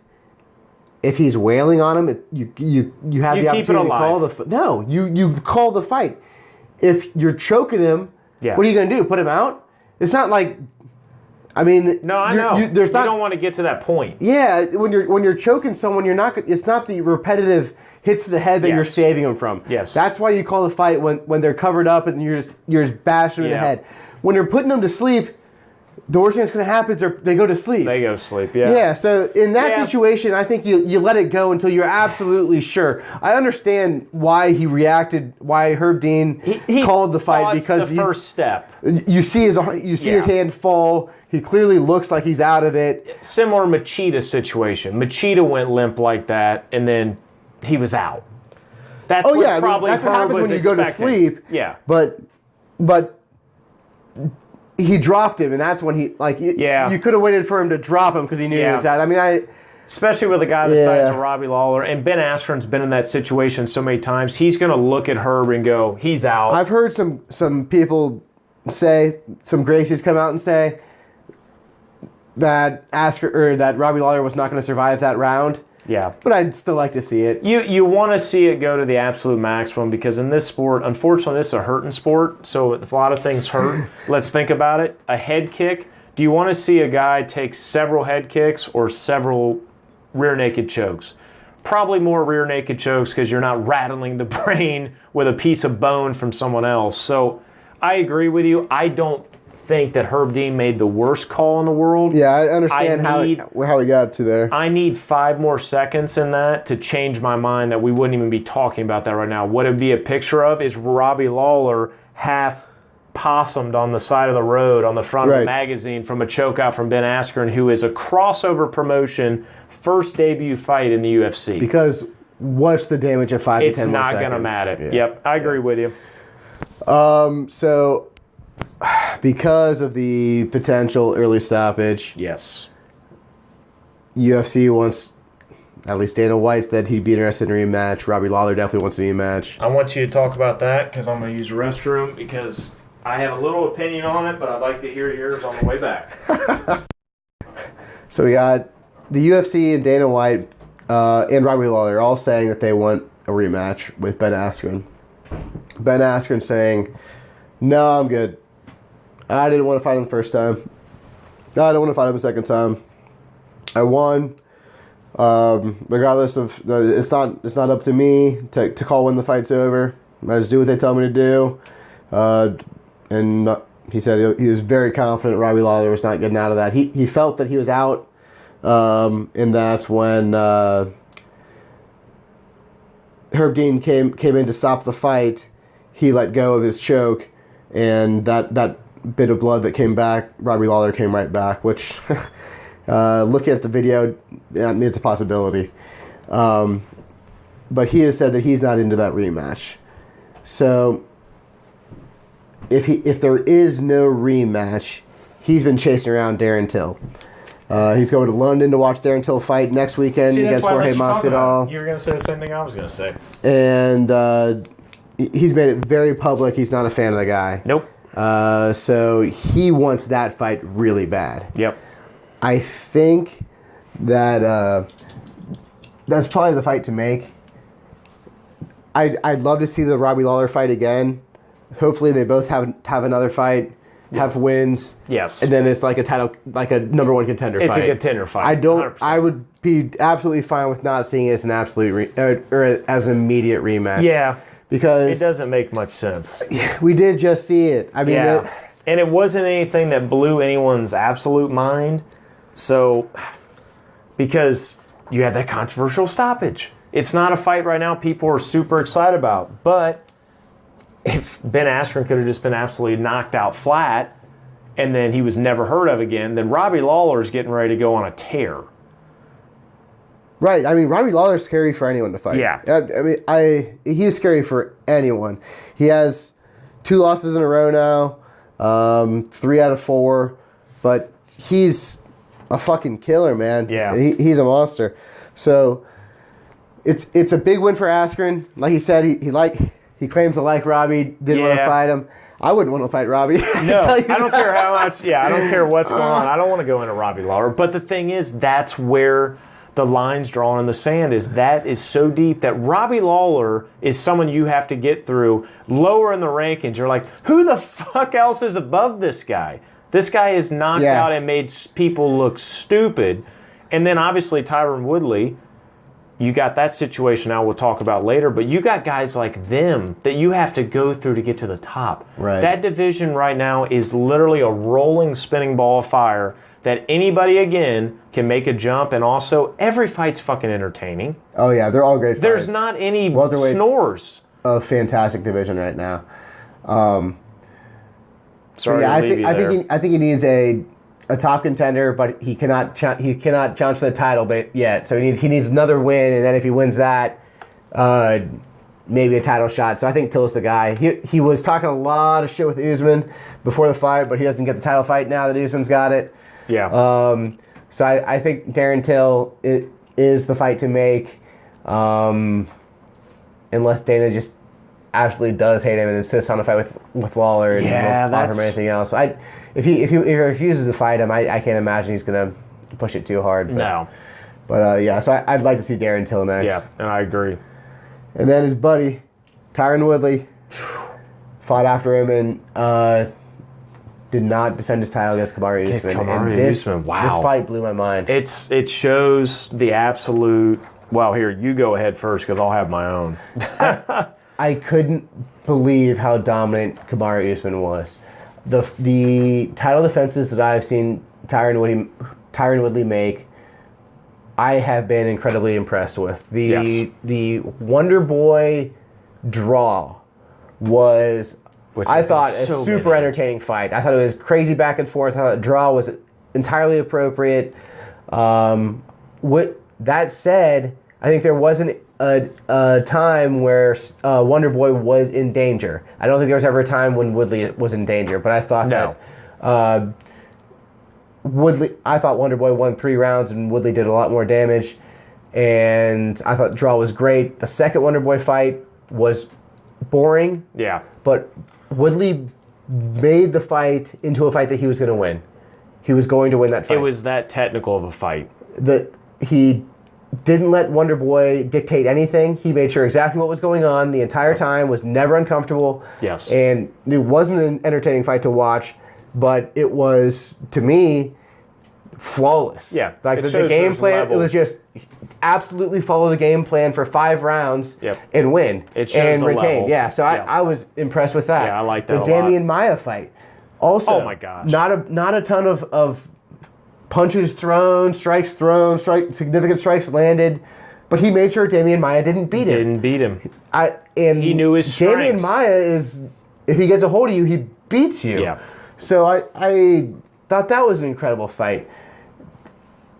if he's wailing on him, you have the opportunity to call the fight. No, you call the fight. If you're choking him, what are you going to do? Put him out? It's not like, I mean, no, I know. You don't want to get to that point. Yeah, when you're choking someone, you're not. It's not the repetitive hits to the head that you're saving them from. Yes, that's why you call the fight when they're covered up and you're just bashing them in the head. When you're putting them to sleep, the worst thing that's going to happen is they go to sleep. They go to sleep. Yeah. Yeah. So in that situation, I think you let it go until you're absolutely sure. I understand why he reacted. Why Herb Dean called the fight because the first step. You see his hand fall. He clearly looks like he's out of it. Similar Machida situation. Machida went limp like that, and then he was out. That's probably that's what happens when you go to sleep. Yeah. But he dropped him, and that's when you could have waited for him to drop him because he knew he was out. I mean, especially with a guy the size of Robbie Lawler, and Ben Askren's been in that situation so many times. He's going to look at Herb and go, "He's out." I've heard some people say, some Gracies come out and say that that Robbie Lawler was not going to survive that round. Yeah. But I'd still like to see it. You want to see it go to the absolute maximum because in this sport, unfortunately, this is a hurting sport, so a lot of things hurt. Let's think about it. A head kick. Do you want to see a guy take several head kicks or several rear naked chokes? Probably more rear naked chokes because you're not rattling the brain with a piece of bone from someone else. So I agree with you. I don't think that Herb Dean made the worst call in the world. Yeah, I understand how he got to there. I need 5 more seconds in that to change my mind that we wouldn't even be talking about that right now. What it'd be a picture of is Robbie Lawler half possumed on the side of the road on the front of the magazine from a chokeout from Ben Askren, who is a crossover promotion first debut fight in the UFC. Because what's the damage of 5 to 10 It's more not seconds? going to matter. Yeah. Yep, I agree with you. So because of the potential early stoppage, yes, UFC wants, at least Dana White said he'd be interested in a rematch. Robbie Lawler definitely wants a rematch. I want you to talk about that because I'm going to use the restroom because I have a little opinion on it, but I'd like to hear yours on the way back. So we got the UFC and Dana White and Robbie Lawler all saying that they want a rematch with Ben Askren. Ben Askren saying, "No, I'm good. I didn't want to fight him the first time. No, I don't want to fight him the second time. I won. Regardless of it's not up to me to call when the fight's over. I just do what they tell me to do." And he said he was very confident Robbie Lawler was not getting out of that. He felt that he was out, and that's when Herb Dean came in to stop the fight. He let go of his choke, and that bit of blood that came back, Robbie Lawler came right back, which, looking at the video, it's a possibility. But he has said that he's not into that rematch. So if there is no rematch, he's been chasing around Darren Till. He's going to London to watch Darren Till fight next weekend against Jorge Masvidal. You were going to say the same thing I was going to say. And he's made it very public. He's not a fan of the guy. Nope. So he wants that fight really bad. Yep. I think that that's probably the fight to make. I'd love to see the Robbie Lawler fight again. Hopefully they both have another fight, have wins. Yes. And then it's like a title, like a number 1 contender fight. It's a contender fight. 100%. I would be absolutely fine with not seeing it as an absolute or as an immediate rematch. Yeah. Because it doesn't make much sense. We did just see it. I mean, and it wasn't anything that blew anyone's absolute mind. So, because you had that controversial stoppage. It's not a fight right now people are super excited about. But if Ben Askren could have just been absolutely knocked out flat and then he was never heard of again, then Robbie Lawler is getting ready to go on a tear. Right. I mean, Robbie Lawler's scary for anyone to fight. Yeah. I mean, he's scary for anyone. He has 2 losses in a row now, 3 out of 4. but he's a fucking killer, man. Yeah. He's a monster. So it's a big win for Askren. Like he said, he claims to like Robbie, didn't want to fight him. I wouldn't want to fight Robbie. No, I don't care how much. Yeah, I don't care what's going on. I don't want to go into Robbie Lawler. But the thing is, that's where the line's drawn in the sand. That is so deep that Robbie Lawler is someone you have to get through lower in the rankings. You're like, who the fuck else is above this guy? This guy is knocked out and made people look stupid. And then obviously Tyron Woodley. You got that situation now we'll talk about later, but you got guys like them that you have to go through to get to the top. Right. That division right now is literally a rolling, spinning ball of fire that anybody, again, can make a jump, and also every fight's fucking entertaining. Oh, yeah, they're all great fights. There's not any snores. A fantastic division right now. Sorry to leave you there. I think he needs a top contender, but he cannot challenge for the title yet. So he needs another win, and then if he wins that, maybe a title shot. So I think Till's the guy. He was talking a lot of shit with Usman before the fight, but he doesn't get the title fight now that Usman's got it. Yeah. So I think Darren Till is the fight to make, unless Dana just absolutely does hate him and insists on a fight with Lawler and won't offer him anything else. So if he refuses to fight him, I can't imagine he's going to push it too hard. No. But so I'd like to see Darren Till next. Yeah, and I agree. And then his buddy, Tyron Woodley, fought after him and did not defend his title against Kamaru Usman. Usman, wow. This fight blew my mind. It shows the absolute... Well, here, you go ahead first because I'll have my own. I couldn't believe how dominant Kamaru Usman was. The title defenses that I've seen Tyron Woodley make, I have been incredibly impressed with. The Wonder Boy draw was, I thought, a super entertaining fight. I thought it was crazy back and forth. I thought the draw was entirely appropriate. That said, I think there wasn't a time where Wonder Boy was in danger. I don't think there was ever a time when Woodley was in danger, but I thought that I thought Wonder Boy won 3 rounds and Woodley did a lot more damage, and I thought the draw was great. The second Wonder Boy fight was boring, but Woodley made the fight into a fight that he was going to win. He was going to win that fight. It was that technical of a fight. He didn't let Wonder Boy dictate anything. He made sure exactly what was going on the entire time, was never uncomfortable. Yes. And it wasn't an entertaining fight to watch, but it was, to me, flawless. Yeah. Like the game plan, it was just absolutely follow the game plan for 5 rounds and win. It shows and the retain. level. Yeah, so I was impressed with that. Yeah, I like that The Damian Maia fight. Also, oh my gosh. Not a ton of punches thrown, significant strikes landed, but he made sure Damian Maia didn't beat him. And he knew his strengths. Damian Maia is, if he gets a hold of you, he beats you. Yeah. So I thought that was an incredible fight.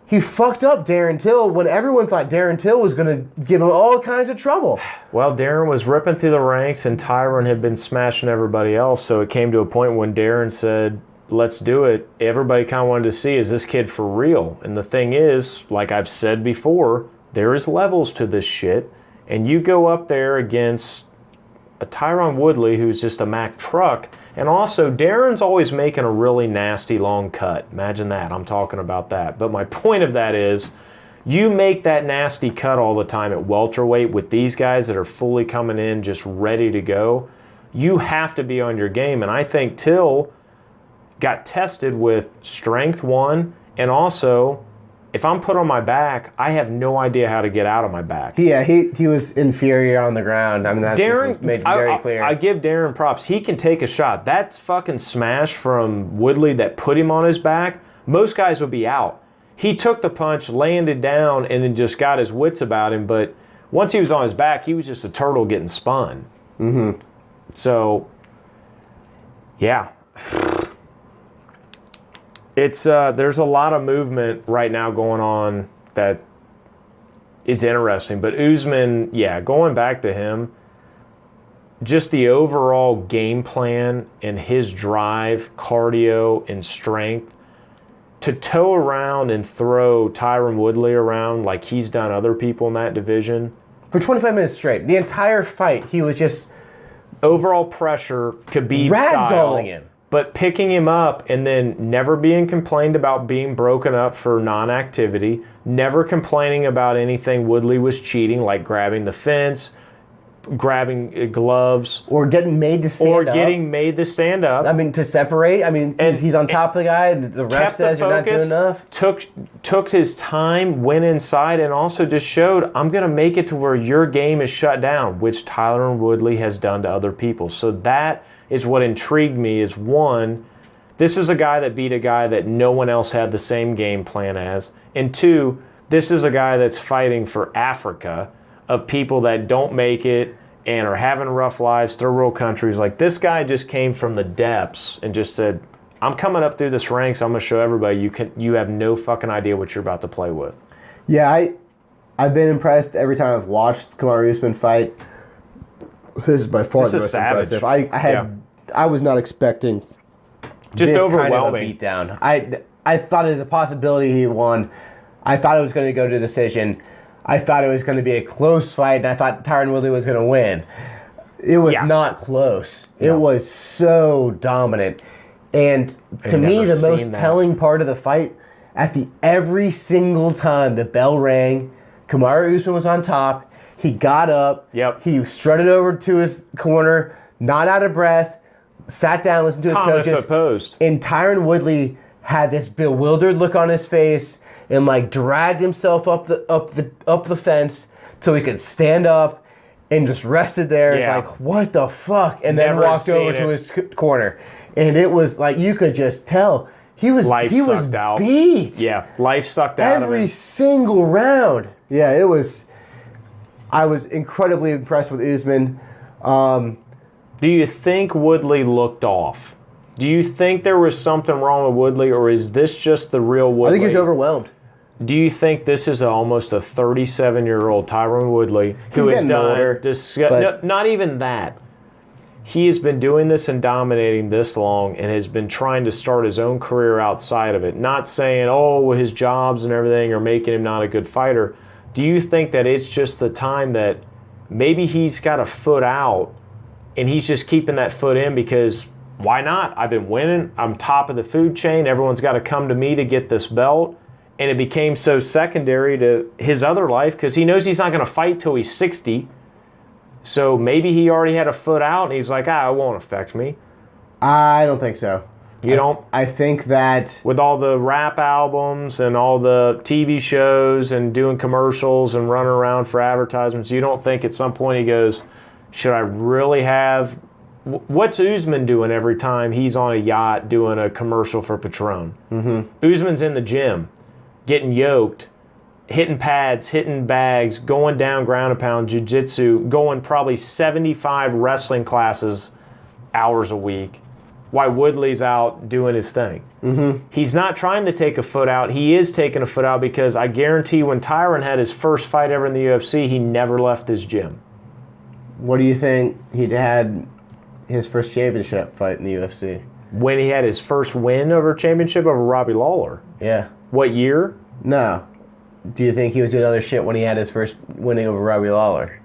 He fucked up Darren Till when everyone thought Darren Till was going to give him all kinds of trouble. Well, Darren was ripping through the ranks and Tyron had been smashing everybody else, so it came to a point when Darren said, let's do it. Everybody kind of wanted to see, is this kid for real? And the thing is, like I've said before, there is levels to this shit. And you go up there against a Tyron Woodley who's just a Mack truck. And also, Darren's always making a really nasty long cut. Imagine that. I'm talking about that. But my point of that is, you make that nasty cut all the time at welterweight with these guys that are fully coming in just ready to go. You have to be on your game. And I think Till got tested with strength, one, and also, if I'm put on my back, I have no idea how to get out of my back. Yeah, he was inferior on the ground. I mean, that's just made very clear. I give Darren props. He can take a shot. That fucking smash from Woodley that put him on his back, most guys would be out. He took the punch, landed down, and then just got his wits about him, but once he was on his back, he was just a turtle getting spun. Mm-hmm. So, yeah. It's there's a lot of movement right now going on that is interesting. But Usman, going back to him, just the overall game plan and his drive, cardio, and strength, to tow around and throw Tyron Woodley around like he's done other people in that division. For 25 minutes straight. The entire fight, he was just... Overall pressure, Khabib ragdolling style, him. but picking him up and then never being complained about being broken up for non-activity, never complaining about anything Woodley was cheating, like grabbing the fence, grabbing gloves. Or getting made to stand up. Or getting made to stand up. I mean, to separate. I mean, he's on top of the guy. The ref says you're not doing enough. Took his time, went inside, and also just showed, I'm going to make it to where your game is shut down, which Tyron Woodley has done to other people. So that is what intrigued me is, one, this is a guy that beat a guy that no one else had the same game plan as. And two, this is a guy that's fighting for Africa, of people that don't make it and are having rough lives, third world countries. Like, this guy just came from the depths and just said, I'm coming up through this ranks. I'm going to show everybody you have no fucking idea what you're about to play with. Yeah, I've been impressed every time I've watched Kamaru Usman fight. This is by far Just the a most savage. impressive. I was not expecting just this overwhelming kind of a beatdown. I thought it was a possibility he won. I thought it was going to go to decision. I thought it was going to be a close fight, and I thought Tyron Woodley was going to win. It was not close. No. It was so dominant. And to me, the most telling part of the fight, every single time the bell rang, Kamaru Usman was on top. He got up. Yep. He strutted over to his corner, not out of breath, sat down, listened to his coaches. Opposed. And Tyron Woodley had this bewildered look on his face and like dragged himself up the fence so he could stand up and just rested there. Yeah. It's like, what the fuck? And then walked over to his corner. And it was like, you could just tell he was beat. Yeah, life sucked out of him. Every single round. Yeah, it was. I was incredibly impressed with Usman. Do you think Woodley looked off? Do you think there was something wrong with Woodley, or is this just the real Woodley? I think he's overwhelmed. Do you think this is almost a 37-year-old Tyron Woodley who has done not even that? He has been doing this and dominating this long and has been trying to start his own career outside of it. Not saying, his jobs and everything are making him not a good fighter. Do you think that it's just the time that maybe he's got a foot out and he's just keeping that foot in because why not? I've been winning. I'm top of the food chain. Everyone's got to come to me to get this belt. And it became so secondary to his other life because he knows he's not going to fight till he's 60. So maybe he already had a foot out and he's like, it won't affect me. I don't think so. You don't? I think that... With all the rap albums and all the TV shows and doing commercials and running around for advertisements, you don't think at some point he goes, should I really have... What's Usman doing every time he's on a yacht doing a commercial for Patron? Mm-hmm. Usman's in the gym, getting yoked, hitting pads, hitting bags, going down ground and pound, jiu-jitsu, going probably 75 wrestling classes hours a week. Why Woodley's out doing his thing. Mm-hmm. He's not trying to take a foot out. He is taking a foot out because I guarantee when Tyron had his first fight ever in the UFC, he never left his gym. What do you think he'd had his first championship fight in the UFC? When he had his first win over championship over Robbie Lawler. Yeah. What year? No. Do you think he was doing other shit when he had his first winning over Robbie Lawler?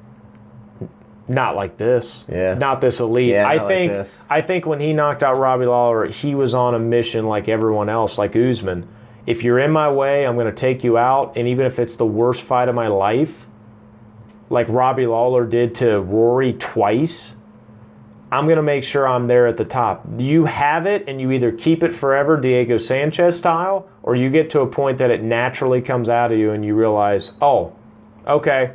Not like this. Yeah. Not this elite. Yeah, I think when he knocked out Robbie Lawler, he was on a mission like everyone else, like Usman. If you're in my way, I'm going to take you out, and even if it's the worst fight of my life, like Robbie Lawler did to Rory twice, I'm going to make sure I'm there at the top. You have it, and you either keep it forever, Diego Sanchez style, or you get to a point that it naturally comes out of you and you realize, okay,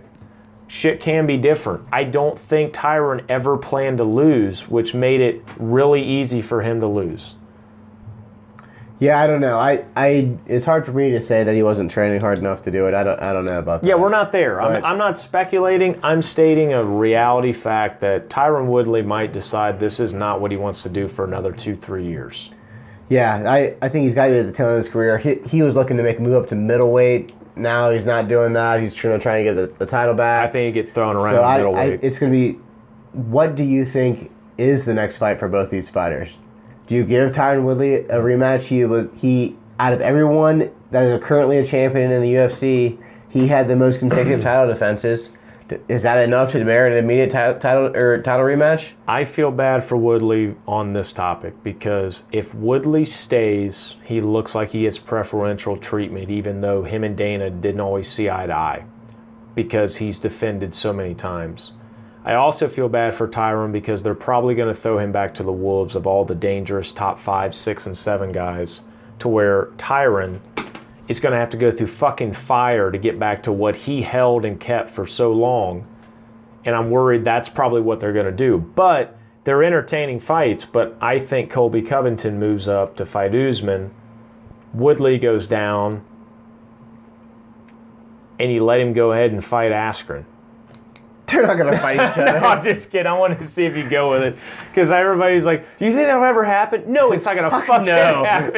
shit can be different. I don't think Tyron ever planned to lose, which made it really easy for him to lose. Yeah, I don't know. It's hard for me to say that he wasn't training hard enough to do it. I don't know about that. Yeah, we're not there. I'm not speculating. I'm stating a reality fact that Tyron Woodley might decide this is not what he wants to do for another 2-3 years. Yeah, I think he's got to be at the tail end of his career. He was looking to make a move up to middleweight. Now he's not doing that. He's trying to get the title back. I think he gets thrown around middleweight. It's going to be, what do you think is the next fight for both these fighters? Do you give Tyron Woodley a rematch? out of everyone that is currently a champion in the UFC, he had the most consecutive title defenses. Is that enough to merit an immediate title rematch? I feel bad for Woodley on this topic because if Woodley stays, he looks like he gets preferential treatment, even though him and Dana didn't always see eye to eye because he's defended so many times. I also feel bad for Tyron because they're probably going to throw him back to the wolves of all the dangerous top 5, 6, and 7 guys, to where Tyron is going to have to go through fucking fire to get back to what he held and kept for so long. And I'm worried that's probably what they're going to do. But they're entertaining fights, but I think Colby Covington moves up to fight Usman. Woodley goes down, and you let him go ahead and fight Askren. They're not going to fight each other. No, I'm just kidding. I wanted to see if you go with it. Because everybody's like, do you think that'll ever happen? No, it's not going to fucking happen.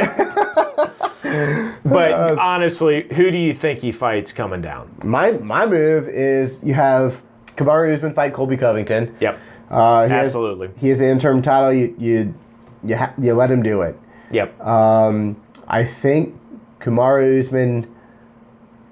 But honestly, who do you think he fights coming down? My move is you have Kamaru Usman fight Colby Covington. Yep. Absolutely. He has the interim title. You let him do it. Yep. I think Kamaru Usman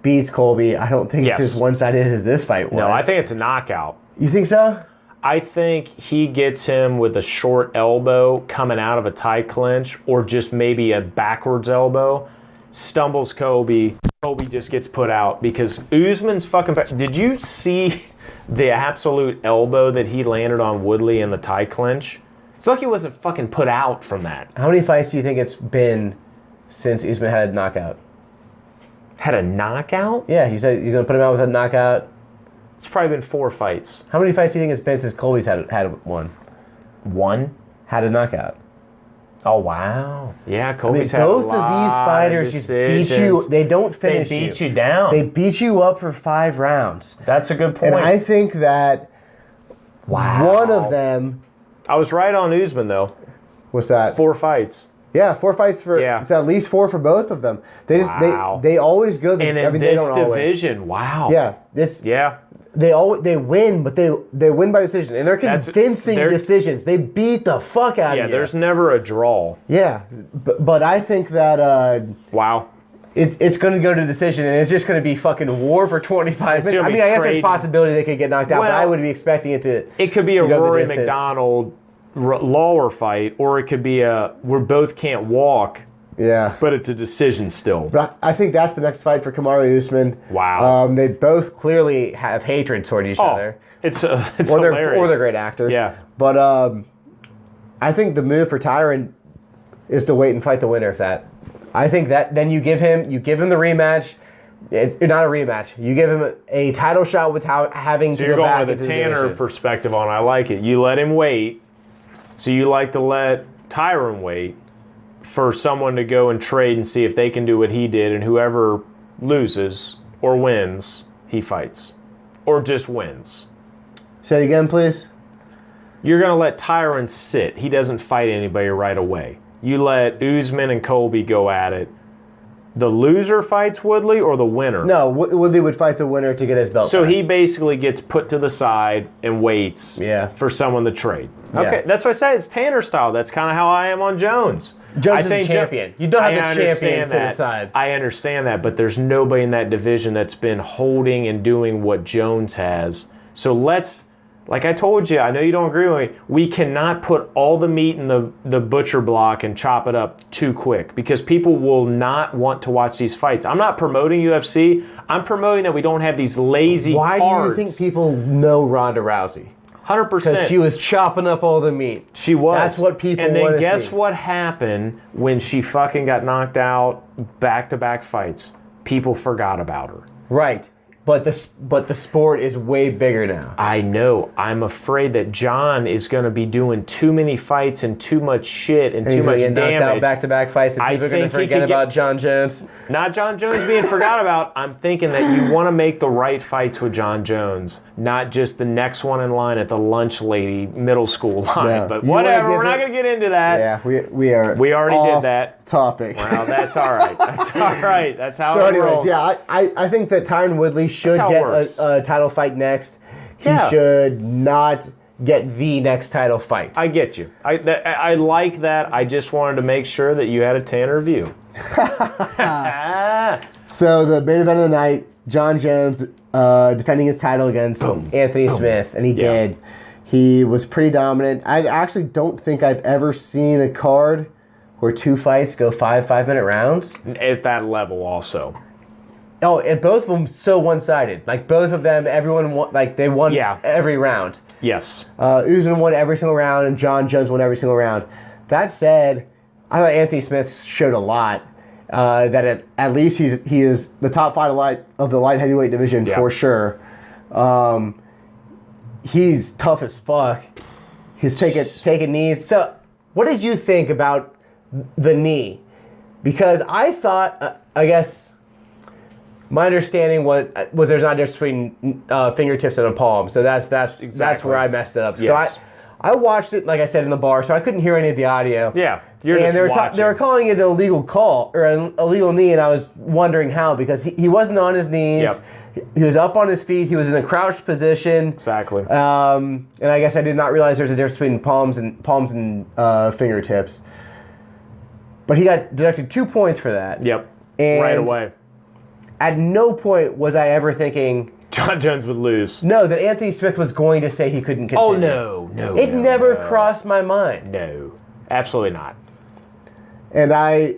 beats Colby. I don't think it's as one-sided as this fight was. No, I think it's a knockout. You think so? I think he gets him with a short elbow coming out of a tight clinch, or just maybe a backwards elbow. Stumbles Colby. Colby just gets put out because Usman's fucking... Did you see the absolute elbow that he landed on Woodley in the tight clinch? It's like he wasn't fucking put out from that. How many fights do you think it's been since Usman had a knockout? Had a knockout? Yeah, you said you're going to put him out with a knockout. It's probably been 4 fights. How many fights do you think it's been since Colby's had one? One? Had a knockout. Oh, wow. Yeah, Colby's had both a lot of these fighters just beat you. They don't finish you. They beat you down. They beat you up for 5 rounds. That's a good point. And I think that one of them... I was right on Usman, though. What's that? 4 fights. Yeah, 4 fights for... Yeah. It's at least 4 for both of them. They just they always go... And in this division, wow. Yeah. They win, but they win by decision. And they're convincing decisions. They beat the fuck out of you. Yeah, there's never a draw. Yeah. But I think that... wow. It's going to go to decision, and it's just going to be fucking war for 25 minutes. I mean, I guess there's a possibility they could get knocked out, but I would be expecting it to... It could be a Rory McDonald Lawler fight, or it could be where both can't walk. Yeah. But it's a decision still. But I think that's the next fight for Kamaru Usman. Wow. They both clearly have hatred toward each other. It's hilarious. Or they're great actors. Yeah. But I think the move for Tyron is to wait and fight the winner of that. I think that then you give him the rematch. It's not a rematch. You give him a title shot without having to go back. So you're going with a Tanner perspective on it. I like it. You let him wait. So you like to let Tyron wait for someone to go and trade and see if they can do what he did, and whoever loses or wins, he fights. Or just wins. Say it again, please. You're going to let Tyron sit. He doesn't fight anybody right away. You let Usman and Colby go at it. The loser fights Woodley or the winner? No, Woodley would fight the winner to get his belt. So he basically gets put to the side and waits for someone to trade. Okay, that's what I said. It's Tanner style. That's kind of how I am on Jones. Jones is a champion. You don't have the champion sit aside. I understand that, but there's nobody in that division that's been holding and doing what Jones has. So let's... Like I told you, I know you don't agree with me, we cannot put all the meat in the butcher block and chop it up too quick because people will not want to watch these fights. I'm not promoting UFC. I'm promoting that we don't have these lazy cards. Why do you think people know Ronda Rousey? 100%. Because she was chopping up all the meat. She was. That's what people want to see. And then guess what happened when she fucking got knocked out back-to-back fights? People forgot about her. Right. But the sport is way bigger now. I know. I'm afraid that John is going to be doing too many fights and too much shit and too much damage. Knocked out back-to-back fights, and people are going to forget about John Jones. Not John Jones being forgot about. I'm thinking that you want to make the right fights with John Jones, not just the next one in line at the lunch lady middle school line. Yeah. But whatever. We're not going to get into that. Yeah, we are. We already did that Topic. Well, that's all right. That's all right. That's how it rolls. So, anyways, I think that Tyron Woodley should get a title fight next. He should not get the next title fight. I get you. I like that. I just wanted to make sure that you had a Tanner view. So the main event of the night, Jon Jones defending his title against Anthony Smith, and he did. He was pretty dominant. I actually don't think I've ever seen a card where 2 fights go 5-minute rounds. At that level also. Oh, and both of them so one-sided. Like, both of them, everyone won, like, they won every round. Yes. Usman won every single round, and Jon Jones won every single round. That said, I thought Anthony Smith showed a lot. That at least he is the top 5 of the light heavyweight division for sure. He's tough as fuck. He's taking knees. So, what did you think about the knee? Because I thought, I guess, my understanding was there's not a difference between fingertips and a palm. So that's where I messed it up. Yes. So I watched it, like I said, in the bar, so I couldn't hear any of the audio. Yeah, you're just watching. They were calling it an illegal call or an illegal knee, and I was wondering how, because he wasn't on his knees. Yep. He was up on his feet. He was in a crouched position. Exactly. And I guess I did not realize there's a difference between palms and fingertips. But he got deducted 2 points for that. Yep. And right away. At no point was I ever thinking Jon Jones would lose. No, that Anthony Smith was going to say he couldn't continue. Oh, no. It never crossed my mind. No, absolutely not. And I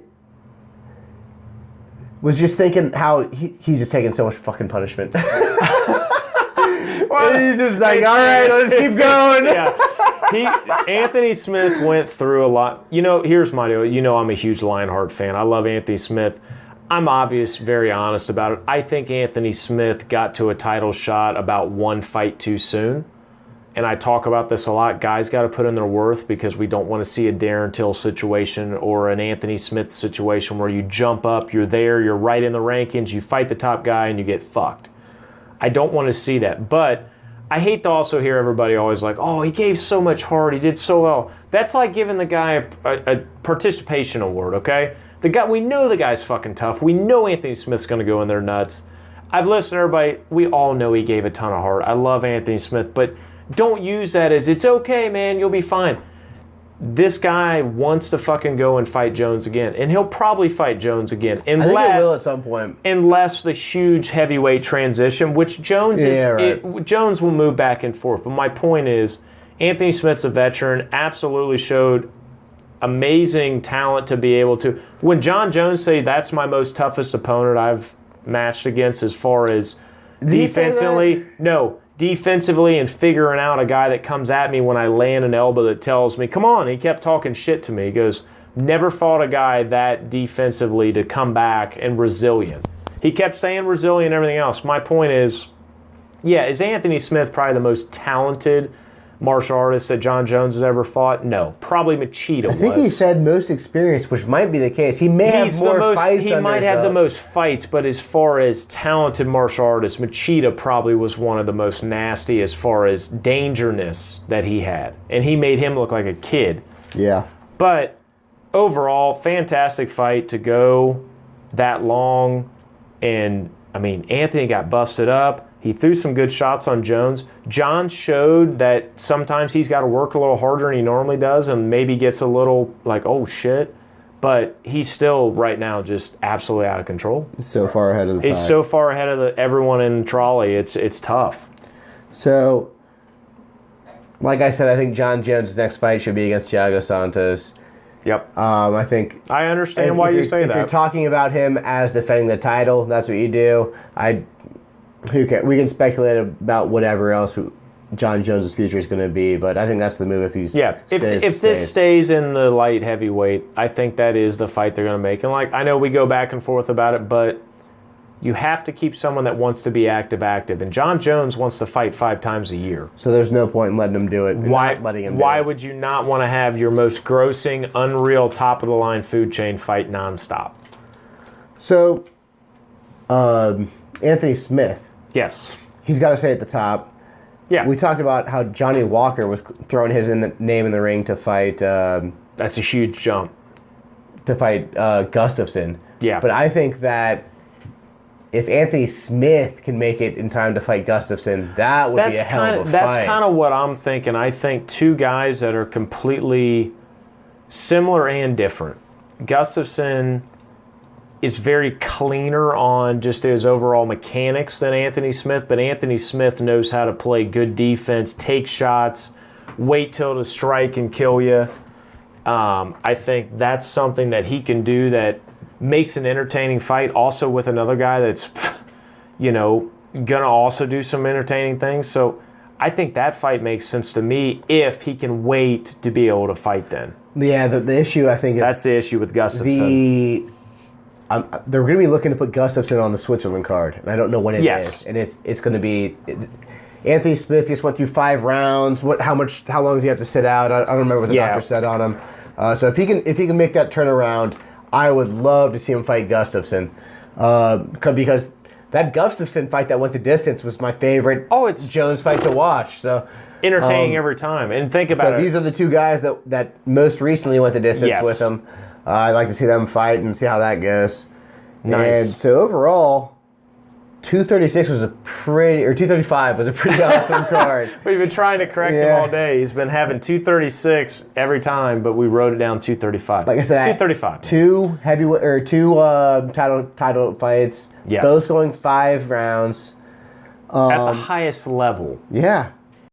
was just thinking how he's just taking so much fucking punishment. He's just like, all right, let's keep going. Anthony Smith went through a lot. Here's my deal. I'm a huge Lionheart fan. I love Anthony Smith. I'm very honest about it. I think Anthony Smith got to a title shot about 1 fight too soon. And I talk about this a lot. Guys got to put in their worth, because we don't want to see a Darren Till situation or an Anthony Smith situation where you jump up, you're there, you're right in the rankings, you fight the top guy, and you get fucked. I don't want to see that. But I hate to also hear everybody always like, oh, he gave so much heart, he did so well. That's like giving the guy a participation award, okay? We know the guy's fucking tough. We know Anthony Smith's going to go in there nuts. I've listened to everybody. We all know he gave a ton of heart. I love Anthony Smith, but don't use that as, it's okay, man, you'll be fine. This guy wants to fucking go and fight Jones again, and he'll probably fight Jones again. I think he will at some point. Unless the huge heavyweight transition, which Jones Jones will move back and forth. But my point is, Anthony Smith's a veteran, absolutely showed amazing talent to be able to. When Jon Jones say that's my most toughest opponent I've matched against as far as defensively, defensively and figuring out a guy that comes at me when I land an elbow that tells me, come on, he kept talking shit to me. He goes, never fought a guy that defensively to come back and resilient. He kept saying resilient and everything else. My point is, is Anthony Smith probably the most talented martial artist that Jon Jones has ever fought? No. Probably Machida was. I think he said most experienced, which might be the case. He may have more fights. He might have the most fights, but as far as talented martial artists, Machida probably was one of the most nasty as far as dangerousness that he had. And he made him look like a kid. Yeah. But overall, fantastic fight to go that long. And, Anthony got busted up. He threw some good shots on Jones. Jon showed that sometimes he's got to work a little harder than he normally does and maybe gets a little like, oh, shit. But he's still, right now, just absolutely out of control. He's so far ahead of the pack. He's so far ahead of everyone in the trolley. It's tough. So, like I said, I think Jon Jones' next fight should be against Thiago Santos. Yep. I think... I understand why you say that. If you're talking about him as defending the title, that's what you do. We can speculate about whatever else Jon Jones' future is going to be, but I think that's the move if he's if this stays in the light heavyweight, I think that is the fight they're going to make. And I know we go back and forth about it, but you have to keep someone that wants to be active. And Jon Jones wants to fight 5 times a year. So there's no point in letting him do it. Why would you not want to have your most grossing, unreal, top-of-the-line food chain fight nonstop? So, Anthony Smith. Yes. He's got to stay at the top. Yeah. We talked about how Johnny Walker was throwing his name in the ring to fight... that's a huge jump. To fight Gustafsson. Yeah. But I think that if Anthony Smith can make it in time to fight Gustafsson, that would be a hell of a fight. That's kind of what I'm thinking. I think two guys that are completely similar and different. Gustafsson is very cleaner on just his overall mechanics than Anthony Smith, but Anthony Smith knows how to play good defense, take shots, wait till to strike and kill you. I think that's something that he can do that makes an entertaining fight, also with another guy that's, going to also do some entertaining things. So I think that fight makes sense to me if he can wait to be able to fight then. Yeah, the issue, I think, is... That's the issue with Gustafsson. They're going to be looking to put Gustafsson on the Switzerland card, and I don't know when it is. And it's going to be... Anthony Smith just went through 5 rounds. How long does he have to sit out? I don't remember what the doctor said on him. So if he can make that turnaround, I would love to see him fight Gustafsson. Because that Gustafsson fight that went the distance was my favorite Jones fight to watch. So entertaining every time. And think about it. So these are the two guys that most recently went the distance with him. I'd like to see them fight and see how that goes. Nice. And so overall, 236 was 235 was a pretty awesome card. We've been trying to correct him all day. He's been having 236 every time, but we wrote it down 235. Like I said, it's 235. Two title fights. Yes. Both going 5 rounds. At the highest level. Yeah.